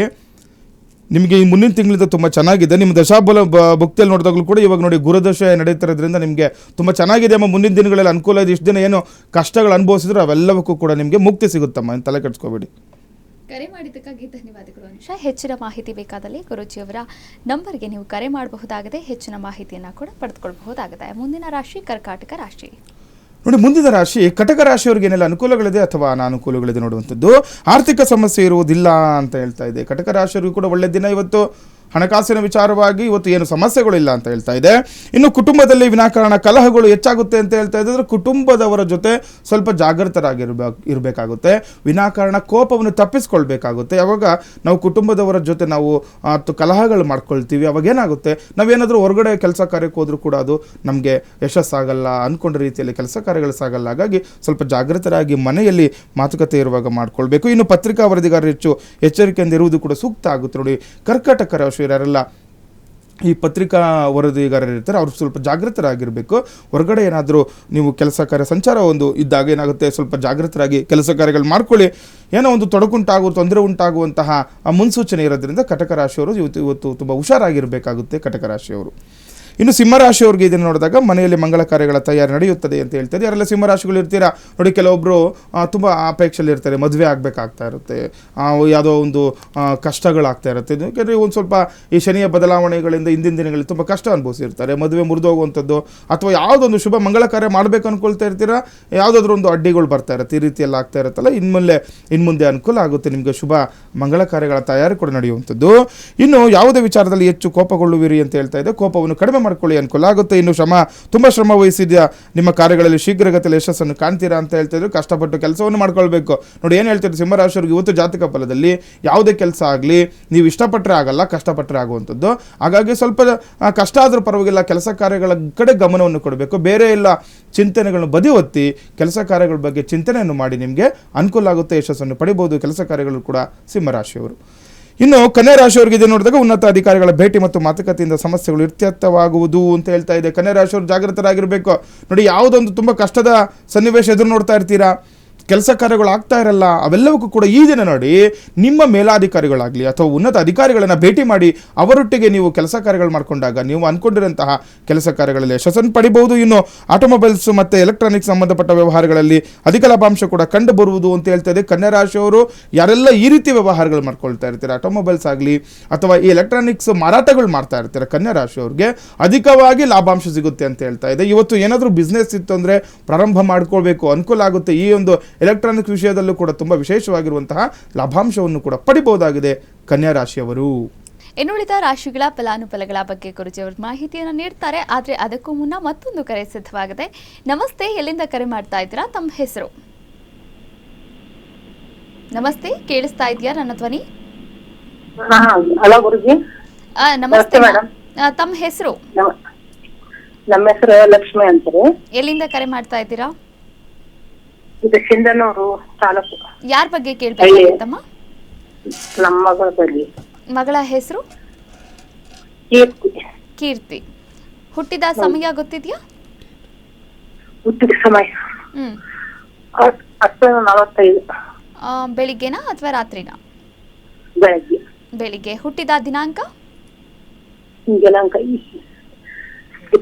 ನಿಮಗೆ ಈ ಮುಂದಿನ ತಿಂಗಳಿಂದ ತುಂಬ ಚೆನ್ನಾಗಿದೆ. ನಿಮ್ಮ ದಶಾಬಲ ಭಕ್ತಿಯಲ್ಲಿ ನೋಡಿದಾಗಲೂ ಕೂಡ ಇವಾಗ ನೋಡಿ ಗುರುದಶೆ ನಡೀತಿರೋದ್ರಿಂದ ನಿಮಗೆ ತುಂಬ ಚೆನ್ನಾಗಿದೆ ಅಮ್ಮ. ಮುಂದಿನ ದಿನಗಳಲ್ಲಿ ಅನುಕೂಲ ಇದೆ. ಇಷ್ಟು ದಿನ ಏನು ಕಷ್ಟಗಳು ಅನುಭವಿಸಿದ್ರು ಅವೆಲ್ಲವಕ್ಕೂ ಕೂಡ ನಿಮಗೆ ಮುಕ್ತಿ ಸಿಗುತ್ತಮ್ಮ, ತಲೆ ಕೆಡಿಸ್ಕೋಬೇಡಿ. ಕರೆ ಮಾಡಿದ್ದಕ್ಕಾಗಿ ಧನ್ಯವಾದಗಳು ಅನುಷಾ. ಹೆಚ್ಚಿನ ಮಾಹಿತಿ ಬೇಕಾದಲ್ಲಿ ಗುರೂಜಿಯವರ ನಂಬರ್ಗೆ ನೀವು ಕರೆ ಮಾಡಬಹುದಾಗಿದೆ. ಹೆಚ್ಚಿನ ಮಾಹಿತಿಯನ್ನು ಕೂಡ ಪಡೆದುಕೊಳ್ಳಬಹುದಾಗಿದೆ. ಮುಂದಿನ ರಾಶಿ ಕರ್ಕಾಟಕ ರಾಶಿ. ನೋಡಿ, ಮುಂದಿನ ರಾಶಿ ಕಟಕ ರಾಶಿಯವ್ರಿಗೆ ಏನೆಲ್ಲ ಅನುಕೂಲಗಳಿದೆ ಅಥವಾ ಅನಾನುಕೂಲಗಳಿದೆ ನೋಡುವಂಥದ್ದು. ಆರ್ಥಿಕ ಸಮಸ್ಯೆ ಇರುವುದಿಲ್ಲ ಅಂತ ಹೇಳ್ತಾ ಇದೆ. ಕಟಕ ರಾಶಿಯವ್ರಿಗೂ ಕೂಡ ಒಳ್ಳೆ ದಿನ ಇವತ್ತು. ಹಣಕಾಸಿನ ವಿಚಾರವಾಗಿ ಇವತ್ತು ಏನು ಸಮಸ್ಯೆಗಳಿಲ್ಲ ಅಂತ ಹೇಳ್ತಾ ಇದೆ. ಇನ್ನು ಕುಟುಂಬದಲ್ಲಿ ವಿನಾಕಾರಣ ಕಲಹಗಳು ಹೆಚ್ಚಾಗುತ್ತೆ ಅಂತ ಹೇಳ್ತಾ ಇದ್ದಾರೆ. ಕುಟುಂಬದವರ ಜೊತೆ ಸ್ವಲ್ಪ ಇರಬೇಕಾಗುತ್ತೆ. ವಿನಾಕಾರಣ ಕೋಪವನ್ನು ತಪ್ಪಿಸ್ಕೊಳ್ಬೇಕಾಗುತ್ತೆ. ಯಾವಾಗ ನಾವು ಕುಟುಂಬದವರ ಜೊತೆ ನಾವು ಕಲಹಗಳು ಮಾಡ್ಕೊಳ್ತೀವಿ, ಅವಾಗ ಏನಾಗುತ್ತೆ, ನಾವೇನಾದರೂ ಹೊರಗಡೆ ಕೆಲಸ ಕಾರ್ಯಕ್ಕೆ ಹೋದ್ರೂ ಕೂಡ ಅದು ನಮಗೆ ಯಶಸ್ಸಾಗಲ್ಲ, ಅಂದ್ಕೊಂಡ ರೀತಿಯಲ್ಲಿ ಕೆಲಸ ಕಾರ್ಯಗಳು ಸಾಗಲ್ಲ. ಹಾಗಾಗಿ ಸ್ವಲ್ಪ ಜಾಗೃತರಾಗಿ ಮನೆಯಲ್ಲಿ ಮಾತುಕತೆ ಇರುವಾಗ ಮಾಡ್ಕೊಳ್ಬೇಕು. ಇನ್ನು ಪತ್ರಿಕಾ ವರದಿಗಾರರು ಹೆಚ್ಚು ಎಚ್ಚರಿಕೆಯಿಂದ ಇರುವುದು ಕೂಡ ಸೂಕ್ತ ಆಗುತ್ತೆ. ನೋಡಿ, ಕರ್ಕಾಟಕ ರಾಶಿ ಯಾರೆಲ್ಲ ಈ ಪತ್ರಿಕಾ ವರದಿಗಾರರು ಇರ್ತಾರೆ ಅವರು ಸ್ವಲ್ಪ ಜಾಗೃತರಾಗಿರಬೇಕು. ಹೊರಗಡೆ ಏನಾದರೂ ನೀವು ಕೆಲಸ ಕಾರ್ಯ ಸಂಚಾರ ಒಂದು ಇದ್ದಾಗ ಏನಾಗುತ್ತೆ, ಸ್ವಲ್ಪ ಜಾಗೃತರಾಗಿ ಕೆಲಸ ಕಾರ್ಯಗಳು ಮಾಡ್ಕೊಳ್ಳಿ. ಏನೋ ಒಂದು ತೊಂದರೆ ಉಂಟಾಗುವಂತಹ ಮುನ್ಸೂಚನೆ ಇರೋದ್ರಿಂದ ಕಟಕ ರಾಶಿಯವರು ಇವತ್ತು ತುಂಬ ಹುಷಾರಾಗಿರಬೇಕಾಗುತ್ತೆ ಕಟಕ ರಾಶಿಯವರು. ಇನ್ನು ಸಿಂಹರಾಶಿಯವ್ರಿಗೆ ಇದನ್ನು ನೋಡಿದಾಗ ಮನೆಯಲ್ಲಿ ಮಂಗಳ ಕಾರ್ಯಗಳ ತಯಾರಿ ನಡೆಯುತ್ತದೆ ಅಂತ ಹೇಳ್ತಾರೆ. ಯಾರೆಲ್ಲ ಸಿಂಹರಾಶಿಗಳು ಇರ್ತೀರಾ ನೋಡಿ, ಕೆಲವೊಬ್ಬರು ತುಂಬ ಅಪೇಕ್ಷೆಯಲ್ಲಿ ಇರ್ತಾರೆ, ಮದುವೆ ಆಗಬೇಕಾಗ್ತಾ ಇರುತ್ತೆ, ಯಾವುದೋ ಒಂದು ಕಷ್ಟಗಳಾಗ್ತಾ ಇರುತ್ತೆ. ಯಾಕೆಂದರೆ ಒಂದು ಸ್ವಲ್ಪ ಈ ಶನಿಯ ಬದಲಾವಣೆಗಳಿಂದ ಹಿಂದಿನ ದಿನಗಳಲ್ಲಿ ತುಂಬ ಕಷ್ಟ ಅನುಭವಿಸಿರ್ತಾರೆ. ಮದುವೆ ಮುರಿದೋಗುವಂಥದ್ದು ಅಥವಾ ಯಾವುದೊಂದು ಶುಭ ಮಂಗಳ ಕಾರ್ಯ ಮಾಡಬೇಕು ಅಂದ್ಕೊಳ್ತಾ ಇರ್ತೀರಾ, ಯಾವುದಾದ್ರೂ ಒಂದು ಅಡ್ಡಿಗಳು ಬರ್ತಾ ಇರುತ್ತೆ. ಈ ರೀತಿಯೆಲ್ಲ ಆಗ್ತಾ ಇರುತ್ತಲ್ಲ, ಇನ್ಮುಂದೆ ಅನುಕೂಲ ಆಗುತ್ತೆ ನಿಮಗೆ. ಶುಭ ಮಂಗಳ ಕಾರ್ಯಗಳ ತಯಾರಿ ಕೂಡ ನಡೆಯುವಂಥದ್ದು. ಇನ್ನು ಯಾವುದೇ ವಿಚಾರದಲ್ಲಿ ಹೆಚ್ಚು ಕೋಪಗೊಳ್ಳುವಿರಿ ಅಂತ ಹೇಳ್ತಾ ಇದೆ. ಕೋಪವನ್ನು ಕಡಿಮೆ ಮಾಡ್ಕೊಳ್ಳಿ, ಅನುಕೂಲ ಆಗುತ್ತೆ. ಇನ್ನು ತುಂಬ ಶ್ರಮ ವಹಿಸಿದ್ಯಾ, ನಿಮ್ಮ ಕಾರ್ಯಗಳಲ್ಲಿ ಶೀಘ್ರಗತಿಯಲ್ಲಿ ಯಶಸ್ಸನ್ನು ಕಾಣ್ತೀರಾ ಅಂತ ಹೇಳ್ತಿದ್ರು. ಕಷ್ಟಪಟ್ಟು ಕೆಲಸವನ್ನು ಮಾಡ್ಕೊಳ್ಬೇಕು. ನೋಡಿ, ಏನು ಹೇಳ್ತಾರೆ ಸಿಂಹರಾಶಿಯವ್ರಿಗೆ ಇವತ್ತು ಜಾತಕ ಫಲದಲ್ಲಿ ಯಾವುದೇ ಕೆಲಸ ಆಗಲಿ ನೀವು ಇಷ್ಟಪಟ್ಟರೆ ಆಗಲ್ಲ, ಕಷ್ಟಪಟ್ಟರೆ ಆಗುವಂಥದ್ದು. ಹಾಗಾಗಿ ಸ್ವಲ್ಪ ಕಷ್ಟ ಆದರೂ ಪರವಾಗಿಲ್ಲ, ಕೆಲಸ ಕಾರ್ಯಗಳ ಕಡೆ ಗಮನವನ್ನು ಕೊಡಬೇಕು. ಬೇರೆ ಎಲ್ಲ ಚಿಂತನೆಗಳನ್ನು ಬದಿಗೊತ್ತಿ ಕೆಲಸ ಕಾರ್ಯಗಳ ಬಗ್ಗೆ ಚಿಂತನೆಯನ್ನು ಮಾಡಿ, ನಿಮಗೆ ಅನುಕೂಲ ಆಗುತ್ತೆ, ಯಶಸ್ಸನ್ನು ಪಡಿಬೋದು ಕೆಲಸ ಕಾರ್ಯಗಳು ಕೂಡ ಸಿಂಹರಾಶಿಯವರು. ಇನ್ನು ಕನ್ಯಾ ರಾಶಿಯವರಿಗೆ ಇದೆ ನೋಡಿದಾಗ ಉನ್ನತ ಅಧಿಕಾರಿಗಳ ಭೇಟಿ ಮತ್ತು ಮಾತುಕತೆಯಿಂದ ಸಮಸ್ಯೆಗಳು ಇತ್ಯರ್ಥವಾಗುವುದು ಅಂತ ಹೇಳ್ತಾ ಇದೆ. ಕನ್ಯಾ ರಾಶಿಯವರು ಜಾಗೃತರಾಗಿರಬೇಕು. ನೋಡಿ, ಯಾವುದೊಂದು ತುಂಬ ಕಷ್ಟದ ಸನ್ನಿವೇಶ ಎದುರು ನೋಡ್ತಾ ಇರ್ತೀರಾ, ಕೆಲಸ ಕಾರ್ಯಗಳು ಆಗ್ತಾ ಇರಲ್ಲ, ಅವೆಲ್ಲವಕ್ಕೂ ಕೂಡ ಈ ದಿನ ನೋಡಿ ನಿಮ್ಮ ಮೇಲಾಧಿಕಾರಿಗಳಾಗಲಿ ಅಥವಾ ಉನ್ನತ ಅಧಿಕಾರಿಗಳನ್ನು ಭೇಟಿ ಮಾಡಿ ಅವರೊಟ್ಟಿಗೆ ನೀವು ಕೆಲಸ ಕಾರ್ಯಗಳು ಮಾಡಿಕೊಂಡಾಗ ನೀವು ಅಂದ್ಕೊಂಡಿರುವಂತಹ ಕೆಲಸ ಕಾರ್ಯಗಳಲ್ಲಿ ಯಶಸ್ಸನ್ನು ಪಡಿಬಹುದು. ಇನ್ನು ಆಟೋಮೊಬೈಲ್ಸ್ ಮತ್ತು ಎಲೆಕ್ಟ್ರಾನಿಕ್ಸ್ ಸಂಬಂಧಪಟ್ಟ ವ್ಯವಹಾರಗಳಲ್ಲಿ ಅಧಿಕ ಲಾಭಾಂಶ ಕೂಡ ಕಂಡು ಬರುವುದು ಅಂತ ಹೇಳ್ತಾ ಇದೆ. ಕನ್ಯಾ ರಾಶಿಯವರು ಯಾರೆಲ್ಲ ಈ ರೀತಿ ವ್ಯವಹಾರಗಳು ಮಾಡ್ಕೊಳ್ತಾ ಇರ್ತೀರ, ಆಟೋಮೊಬೈಲ್ಸ್ ಆಗಲಿ ಅಥವಾ ಈ ಎಲೆಕ್ಟ್ರಾನಿಕ್ಸ್ ಮಾರಾಟಗಳು ಮಾಡ್ತಾ ಇರ್ತೀರ, ಕನ್ಯಾ ರಾಶಿಯವ್ರಿಗೆ ಅಧಿಕವಾಗಿ ಲಾಭಾಂಶ ಸಿಗುತ್ತೆ ಅಂತ ಹೇಳ್ತಾ ಇದೆ. ಇವತ್ತು ಏನಾದರೂ ಬಿಸ್ನೆಸ್ ಇತ್ತು ಅಂದರೆ ಪ್ರಾರಂಭ ಮಾಡ್ಕೊಳ್ಬೇಕು, ಅನುಕೂಲ ಆಗುತ್ತೆ. ಈ ಒಂದು ಎಲೆಕ್ಟ್ರಾನಿಕ್ಸ್ ವಿಷಯದಲ್ಲೂ ಕೂಡ ತುಂಬ ವಿಶೇಷವಾಗಿರುವಂತಹ ಲಾಭಾಂಶವನ್ನು ಕೂಡ ಪಡಿಬಹುದಾಗಿದೆ ಕನ್ಯಾ ರಾಶಿಯವರು. ಇನ್ನುಳಿದ ರಾಶಿಗಳ ಫಲಾನುಫಲಗಳ ಬಗ್ಗೆ ಗುರುಜಿಯವರು ಮಾಹಿತಿಯನ್ನು ನೀಡ್ತಾರೆ. ಆದರೆ ಅದಕ್ಕೂ ಮುನ್ನ ಮತ್ತೊಂದು ಕರೆ ಸಿದ್ಧವಾಗಿದೆ. ನಮಸ್ತೆ, ಎಲ್ಲಿಂದ ಕರೆ ಮಾಡ್ತಾ ಇದ್ದೀರಾ? ತಮ್ಮ ಹೆಸರು? ನಮಸ್ತೆ, ಕೇಳಿಸ್ತಾ ಇದೆಯಾ ನನ್ನ ಧ್ವನಿ? ಹಲೋ ಗುರುಜಿ. ನಮಸ್ತೆ ಮೇಡಮ್, ತಮ್ಮ ಹೆಸರು? ನಮ್ಮ ಹೆಸರು ಲಕ್ಷ್ಮಿ ಅಂತಾರೆ. ಎಲ್ಲಿಂದ ಕರೆ ಮಾಡ್ತಾ ಇದ್ದೀರಾ? ಇದು ಸಿಂಧನೂರು ತಾಲೂಕು. ಯಾರ ಬಗ್ಗೆ ಕೇಳ್ಬೇಕಾಗಿತ್ತಮ್ಮ? ನಮ್ಮ ಮಗಳ ಬಗ್ಗೆ. ಮಗಳ ಹೆಸರು? ಕೀರ್ತಿ. ಕೀರ್ತಿ. ಹುಟ್ಟಿದ ಸಮಯ ಗೊತ್ತಿದ್ಯಾ? ಹುಟ್ಟಿದ ಸಮಯ 10:45. ಬೆಳಿಗ್ಗೆನಾ ಅಥವಾ ರಾತ್ರಿನಾ? ಬೆಳಗ್ಗೆ. ಬೆಳಿಗ್ಗೆ. ಹುಟ್ಟಿದ ದಿನಾಂಕ? ದಿನಾಂಕ 29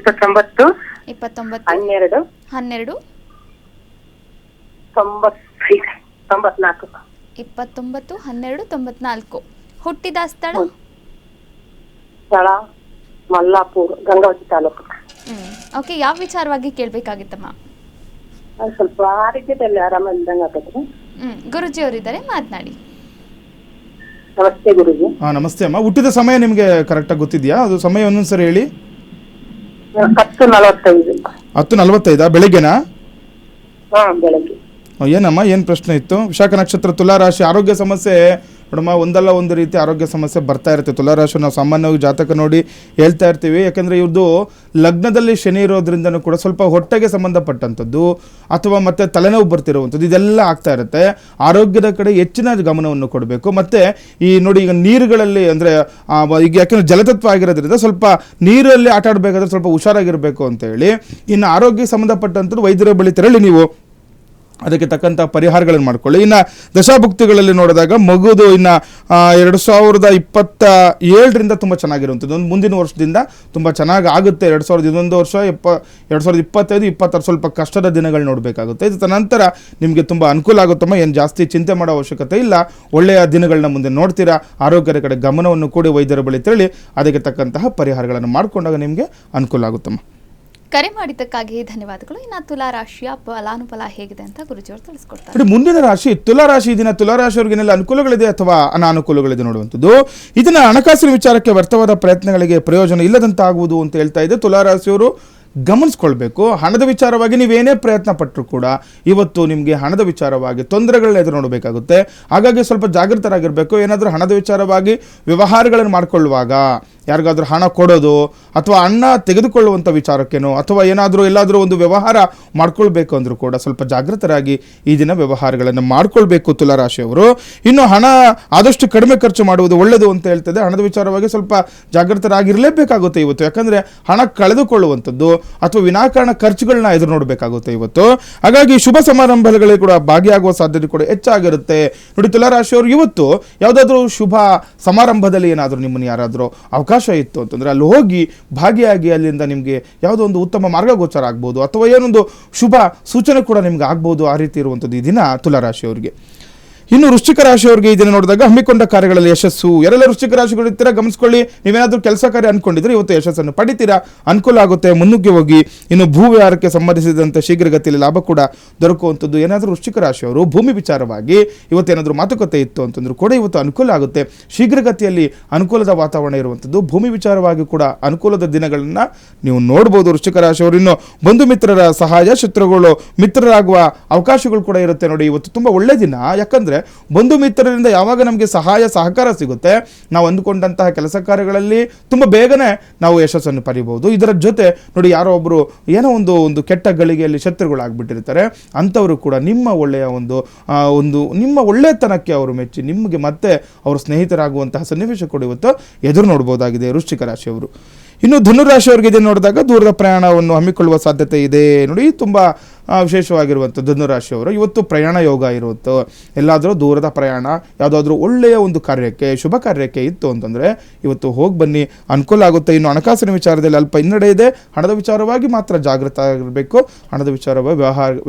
12 12 94. 29/12/94. ಹುಟ್ಟಿದ ಸ್ಥಳ? ಸ್ಥಳ ಮಲ್ಲಾಪುರ, ಗಂಗಾವತಿ ತಾಲೂಕು. ಓಕೆ, ಯಾವ ವಿಚಾರವಾಗಿ ಕೇಳಬೇಕಾಗಿತ್ತಮ್ಮ? ಸ್ವಲ್ಪ ಆರೋಗ್ಯದಲ್ಲಿ ಆರಾಮಿಲ್ದಂಗೆ ಆಗತ್ತೆ. ಗುರುಜಿ ಅವರಿದ್ದಾರೆ, ಮಾತನಾಡಿ. ನಮಸ್ತೆ ಗುರುಜಿ. ನಮಸ್ತೆ ಅಮ್ಮ. ಹುಟ್ಟಿದ ಸಮಯ ನಿಮಗೆ ಕರೆಕ್ಟಾಗಿ ಗೊತ್ತಿದೆಯಾ? ಅದು ಸಮಯ ಒಂದೊಂದ್ಸರಿ ಹೇಳಿ. 10:45. 10:45 ಬೆಳಿಗ್ಗೆನಾ? ಬೆಳಗ್ಗೆ. ಏನಮ್ಮ ಏನು ಪ್ರಶ್ನೆ ಇತ್ತು? ವಿಶಾಖ ನಕ್ಷತ್ರ ತುಲಾರಾಶಿ ಆರೋಗ್ಯ ಸಮಸ್ಯೆ ನೋಡಮ್ಮ, ಒಂದಲ್ಲ ಒಂದು ರೀತಿ ಆರೋಗ್ಯ ಸಮಸ್ಯೆ ಬರ್ತಾ ಇರುತ್ತೆ. ತುಲಾರಾಶಿ ನಾವು ಸಾಮಾನ್ಯವಾಗಿ ಜಾತಕ ನೋಡಿ ಹೇಳ್ತಾ ಇರ್ತೀವಿ, ಯಾಕಂದರೆ ಇವ್ರದ್ದು ಲಗ್ನದಲ್ಲಿ ಶನಿ ಇರೋದ್ರಿಂದನೂ ಕೂಡ ಸ್ವಲ್ಪ ಹೊಟ್ಟೆಗೆ ಸಂಬಂಧಪಟ್ಟಂಥದ್ದು ಅಥವಾ ಮತ್ತು ತಲೆನೋವು ಬರ್ತಿರುವಂಥದ್ದು ಇದೆಲ್ಲ ಆಗ್ತಾ ಇರುತ್ತೆ. ಆರೋಗ್ಯದ ಕಡೆ ಹೆಚ್ಚಿನ ಗಮನವನ್ನು ಕೊಡಬೇಕು. ಮತ್ತು ಈ ನೋಡಿ, ಈಗ ನೀರುಗಳಲ್ಲಿ ಅಂದರೆ ಈಗ ಯಾಕೆಂದರೆ ಜಲತತ್ವ ಆಗಿರೋದ್ರಿಂದ ಸ್ವಲ್ಪ ನೀರಲ್ಲಿ ಆಟ ಆಡಬೇಕಾದ್ರೆ ಸ್ವಲ್ಪ ಹುಷಾರಾಗಿರಬೇಕು ಅಂತ ಹೇಳಿ. ಇನ್ನು ಆರೋಗ್ಯಕ್ಕೆ ಸಂಬಂಧಪಟ್ಟಂಥದ್ದು ವೈದ್ಯರ ಬಳಿ ತೆರಳಿ ನೀವು ಅದಕ್ಕೆ ತಕ್ಕಂಥ ಪರಿಹಾರಗಳನ್ನು ಮಾಡ್ಕೊಳ್ಳಿ. ಇನ್ನು ದಶಾಭುಕ್ತಿಗಳಲ್ಲಿ ನೋಡಿದಾಗ ಮಗುದು ಇನ್ನು 2027ರಿಂದ ತುಂಬ ಚೆನ್ನಾಗಿರುವಂಥದ್ದು, ಒಂದು ಮುಂದಿನ ವರ್ಷದಿಂದ ತುಂಬ ಚೆನ್ನಾಗಿ ಆಗುತ್ತೆ. 2021 ವರ್ಷ 2025-26 ಸ್ವಲ್ಪ ಕಷ್ಟದ ದಿನಗಳು ನೋಡಬೇಕಾಗುತ್ತೆ. ಇದು ನಂತರ ನಿಮಗೆ ತುಂಬ ಅನುಕೂಲ ಆಗುತ್ತಮ್ಮ. ಏನು ಜಾಸ್ತಿ ಚಿಂತೆ ಮಾಡೋ ಅವಶ್ಯಕತೆ ಇಲ್ಲ. ಒಳ್ಳೆಯ ದಿನಗಳನ್ನ ಮುಂದೆ ನೋಡ್ತೀರಾ. ಆರೋಗ್ಯದ ಕಡೆ ಗಮನವನ್ನು ಕೂಡಿ ವೈದ್ಯರ ಬಳಿ ತೆರಳಿ ಅದಕ್ಕೆ ತಕ್ಕಂತಹ ಪರಿಹಾರಗಳನ್ನು ಮಾಡಿಕೊಂಡಾಗ ನಿಮಗೆ ಅನುಕೂಲ ಆಗುತ್ತಮ್ಮ. ಕರೆ ಮಾಡಿದ್ದಕ್ಕಾಗಿ ಧನ್ಯವಾದಗಳು. ಇನ್ನು ತುಲಾ ರಾಶಿಯ ಫಲಾನುಫಲ ಹೇಗಿದೆ ಅಂತ ಗುರುಜಿಯವರು ತಿಳಿಸ್ಕೊಡ್ತಾರೆ. ನೋಡಿ, ಮುಂದಿನ ರಾಶಿ ತುಲಾರಾಶಿ. ದಿನ ತುಲಾರಾಶಿಯವ್ರಿಗೆ ಏನೆಲ್ಲ ಅನುಕೂಲಗಳಿದೆ ಅಥವಾ ಅನಾನುಕೂಲಗಳಿದೆ ನೋಡುವಂಥದ್ದು. ಇದನ್ನ ಹಣಕಾಸಿನ ವಿಚಾರಕ್ಕೆ ವ್ಯರ್ಥವಾದ ಪ್ರಯತ್ನಗಳಿಗೆ ಪ್ರಯೋಜನ ಇಲ್ಲದಂತಾಗುವುದು ಅಂತ ಹೇಳ್ತಾ ಇದೆ. ತುಲಾರಾಶಿಯವರು ಗಮನಿಸ್ಕೊಳ್ಬೇಕು. ಹಣದ ವಿಚಾರವಾಗಿ ನೀವೇನೇ ಪ್ರಯತ್ನ ಪಟ್ಟರು ಕೂಡ ಇವತ್ತು ನಿಮಗೆ ಹಣದ ವಿಚಾರವಾಗಿ ತೊಂದರೆಗಳನ್ನ ಎದುರು ನೋಡಬೇಕಾಗುತ್ತೆ. ಹಾಗಾಗಿ ಸ್ವಲ್ಪ ಜಾಗೃತರಾಗಿರಬೇಕು. ಏನಾದರೂ ಹಣದ ವಿಚಾರವಾಗಿ ವ್ಯವಹಾರಗಳನ್ನು ಮಾಡಿಕೊಳ್ಳುವಾಗ ಯಾರಿಗಾದ್ರೂ ಹಣ ಕೊಡೋದು ಅಥವಾ ಹಣ ತೆಗೆದುಕೊಳ್ಳುವಂಥ ವಿಚಾರಕ್ಕೇನೋ ಅಥವಾ ಏನಾದರೂ ಎಲ್ಲಾದರೂ ಒಂದು ವ್ಯವಹಾರ ಮಾಡ್ಕೊಳ್ಬೇಕು ಅಂದರೂ ಕೂಡ ಸ್ವಲ್ಪ ಜಾಗೃತರಾಗಿ ಈ ದಿನ ವ್ಯವಹಾರಗಳನ್ನು ಮಾಡ್ಕೊಳ್ಬೇಕು ತುಲಾರಾಶಿಯವರು. ಇನ್ನು ಹಣ ಆದಷ್ಟು ಕಡಿಮೆ ಖರ್ಚು ಮಾಡುವುದು ಒಳ್ಳೆಯದು ಅಂತ ಹೇಳ್ತದೆ. ಹಣದ ವಿಚಾರವಾಗಿ ಸ್ವಲ್ಪ ಜಾಗೃತರಾಗಿರಲೇಬೇಕಾಗುತ್ತೆ ಇವತ್ತು. ಯಾಕಂದರೆ ಹಣ ಕಳೆದುಕೊಳ್ಳುವಂಥದ್ದು ಅಥವಾ ವಿನಾಕಾರಣ ಖರ್ಚುಗಳನ್ನ ಎದುರು ನೋಡಬೇಕಾಗುತ್ತೆ ಇವತ್ತು. ಹಾಗಾಗಿ ಶುಭ ಸಮಾರಂಭಗಳಲ್ಲಿ ಕೂಡ ಭಾಗಿಯಾಗುವ ಸಾಧ್ಯತೆ ಕೂಡ ಹೆಚ್ಚಾಗಿರುತ್ತೆ. ನೋಡಿ, ತುಲಾರಾಶಿಯವರು ಇವತ್ತು ಯಾವುದಾದ್ರೂ ಶುಭ ಸಮಾರಂಭದಲ್ಲಿ ಏನಾದರೂ ನಿಮ್ಮನ್ನು ಯಾರಾದರೂ ಅವಕಾಶ ಇತ್ತು ಅಂತಂದರೆ ಅಲ್ಲಿ ಹೋಗಿ ಭಾಗಿಯಾಗಿ ಅಲ್ಲಿಂದ ನಿಮಗೆ ಯಾವುದೋ ಒಂದು ಉತ್ತಮ ಮಾರ್ಗಗೋಚರ ಆಗ್ಬೋದು ಅಥವಾ ಏನೊಂದು ಶುಭ ಸೂಚನೆ ಕೂಡ ನಿಮ್ಗೆ ಆಗ್ಬೋದು. ಆ ರೀತಿ ಇರುವಂಥದ್ದು ಈ ದಿನ ತುಲಾರಾಶಿಯವರಿಗೆ. ಇನ್ನು ವೃಶ್ಚಿಕ ರಾಶಿಯವರಿಗೆ ಈ ದಿನ ನೋಡಿದಾಗ ಹಮ್ಮಿಕೊಂಡ ಕಾರ್ಯಗಳಲ್ಲಿ ಯಶಸ್ಸು. ಯಾರೆಲ್ಲ ವೃಶ್ಚಿಕ ರಾಶಿಗಳು ಇರ್ತೀರಾ ಗಮನಿಸ್ಕೊಳ್ಳಿ. ನೀವೇನಾದರೂ ಕೆಲಸ ಕಾರ್ಯ ಅನ್ಕೊಂಡಿದ್ರೆ ಇವತ್ತು ಯಶಸ್ಸನ್ನು ಪಡಿತೀರಾ, ಅನುಕೂಲ ಆಗುತ್ತೆ, ಮುನ್ನುಗ್ಗಿ ಹೋಗಿ. ಇನ್ನು ಭೂ ವ್ಯವಹಾರಕ್ಕೆ ಸಂಬಂಧಿಸಿದಂತೆ ಶೀಘ್ರಗತಿಯಲ್ಲಿ ಲಾಭ ಕೂಡ ದೊರಕುವಂಥದ್ದು. ಏನಾದರೂ ವೃಶ್ಚಿಕ ರಾಶಿಯವರು ಭೂಮಿ ವಿಚಾರವಾಗಿ ಇವತ್ತೇನಾದರೂ ಮಾತುಕತೆ ಇತ್ತು ಅಂತಂದ್ರೂ ಕೂಡ ಇವತ್ತು ಅನುಕೂಲ ಆಗುತ್ತೆ. ಶೀಘ್ರಗತಿಯಲ್ಲಿ ಅನುಕೂಲದ ವಾತಾವರಣ ಇರುವಂಥದ್ದು. ಭೂಮಿ ವಿಚಾರವಾಗಿ ಕೂಡ ಅನುಕೂಲದ ದಿನಗಳನ್ನು ನೀವು ನೋಡ್ಬೋದು ವೃಶ್ಚಿಕ ರಾಶಿಯವರು. ಇನ್ನು ಬಂಧು ಮಿತ್ರರ ಸಹಾಯ, ಶತ್ರುಗಳು ಮಿತ್ರರಾಗುವ ಅವಕಾಶಗಳು ಕೂಡ ಇರುತ್ತೆ. ನೋಡಿ, ಇವತ್ತು ತುಂಬ ಒಳ್ಳೆ ದಿನ. ಯಾಕಂದರೆ ಬಂಧು ಮಿತ್ರರಿಂದ ಯಾವಾಗ ನಮಗೆ ಸಹಾಯ ಸಹಕಾರ ಸಿಗುತ್ತೆ ನಾವು ಅಂದುಕೊಂಡಂತಹ ಕೆಲಸ ಕಾರ್ಯಗಳಲ್ಲಿ ತುಂಬ ಬೇಗನೆ ನಾವು ಯಶಸ್ಸನ್ನು ಪಡಿಬಹುದು. ಇದರ ಜೊತೆ ನೋಡಿ, ಯಾರೋ ಒಬ್ಬರು ಏನೋ ಒಂದು ಕೆಟ್ಟ ಗಳಿಗೆಯಲ್ಲಿ ಶತ್ರುಗಳಾಗ್ಬಿಟ್ಟಿರ್ತಾರೆ. ಅಂಥವರು ಕೂಡ ನಿಮ್ಮ ಒಳ್ಳೆಯ ನಿಮ್ಮ ಒಳ್ಳೆತನಕ್ಕೆ ಅವರು ಮೆಚ್ಚಿ ನಿಮಗೆ ಮತ್ತೆ ಅವರು ಸ್ನೇಹಿತರಾಗುವಂತಹ ಸನ್ನಿವೇಶ ಕೂಡ ಇವತ್ತು ಎದುರು ನೋಡ್ಬೋದಾಗಿದೆ ವೃಶ್ಚಿಕ ರಾಶಿಯವರು. ಇನ್ನು ಧನುರಾಶಿಯವರಿಗೆ ಇದನ್ನು ನೋಡಿದಾಗ ದೂರದ ಪ್ರಯಾಣವನ್ನು ಹಮ್ಮಿಕೊಳ್ಳುವ ಸಾಧ್ಯತೆ ಇದೆ. ನೋಡಿ, ತುಂಬ ವಿಶೇಷವಾಗಿರುವಂಥ ಧನುರಾಶಿಯವರು ಇವತ್ತು ಪ್ರಯಾಣ ಯೋಗ ಇರುವಂಥ ಎಲ್ಲಾದರೂ ದೂರದ ಪ್ರಯಾಣ ಯಾವುದಾದ್ರೂ ಒಳ್ಳೆಯ ಒಂದು ಕಾರ್ಯಕ್ಕೆ ಶುಭ ಕಾರ್ಯಕ್ಕೆ ಇತ್ತು ಅಂತಂದರೆ ಇವತ್ತು ಹೋಗಿ ಬನ್ನಿ, ಅನುಕೂಲ ಆಗುತ್ತೆ. ಇನ್ನು ಹಣಕಾಸಿನ ವಿಚಾರದಲ್ಲಿ ಅಲ್ಪ ಹಿನ್ನಡೆ ಇದೆ. ಹಣದ ವಿಚಾರವಾಗಿ ಮಾತ್ರ ಜಾಗೃತ ಆಗಿರಬೇಕು. ಹಣದ ವಿಚಾರವಾಗಿ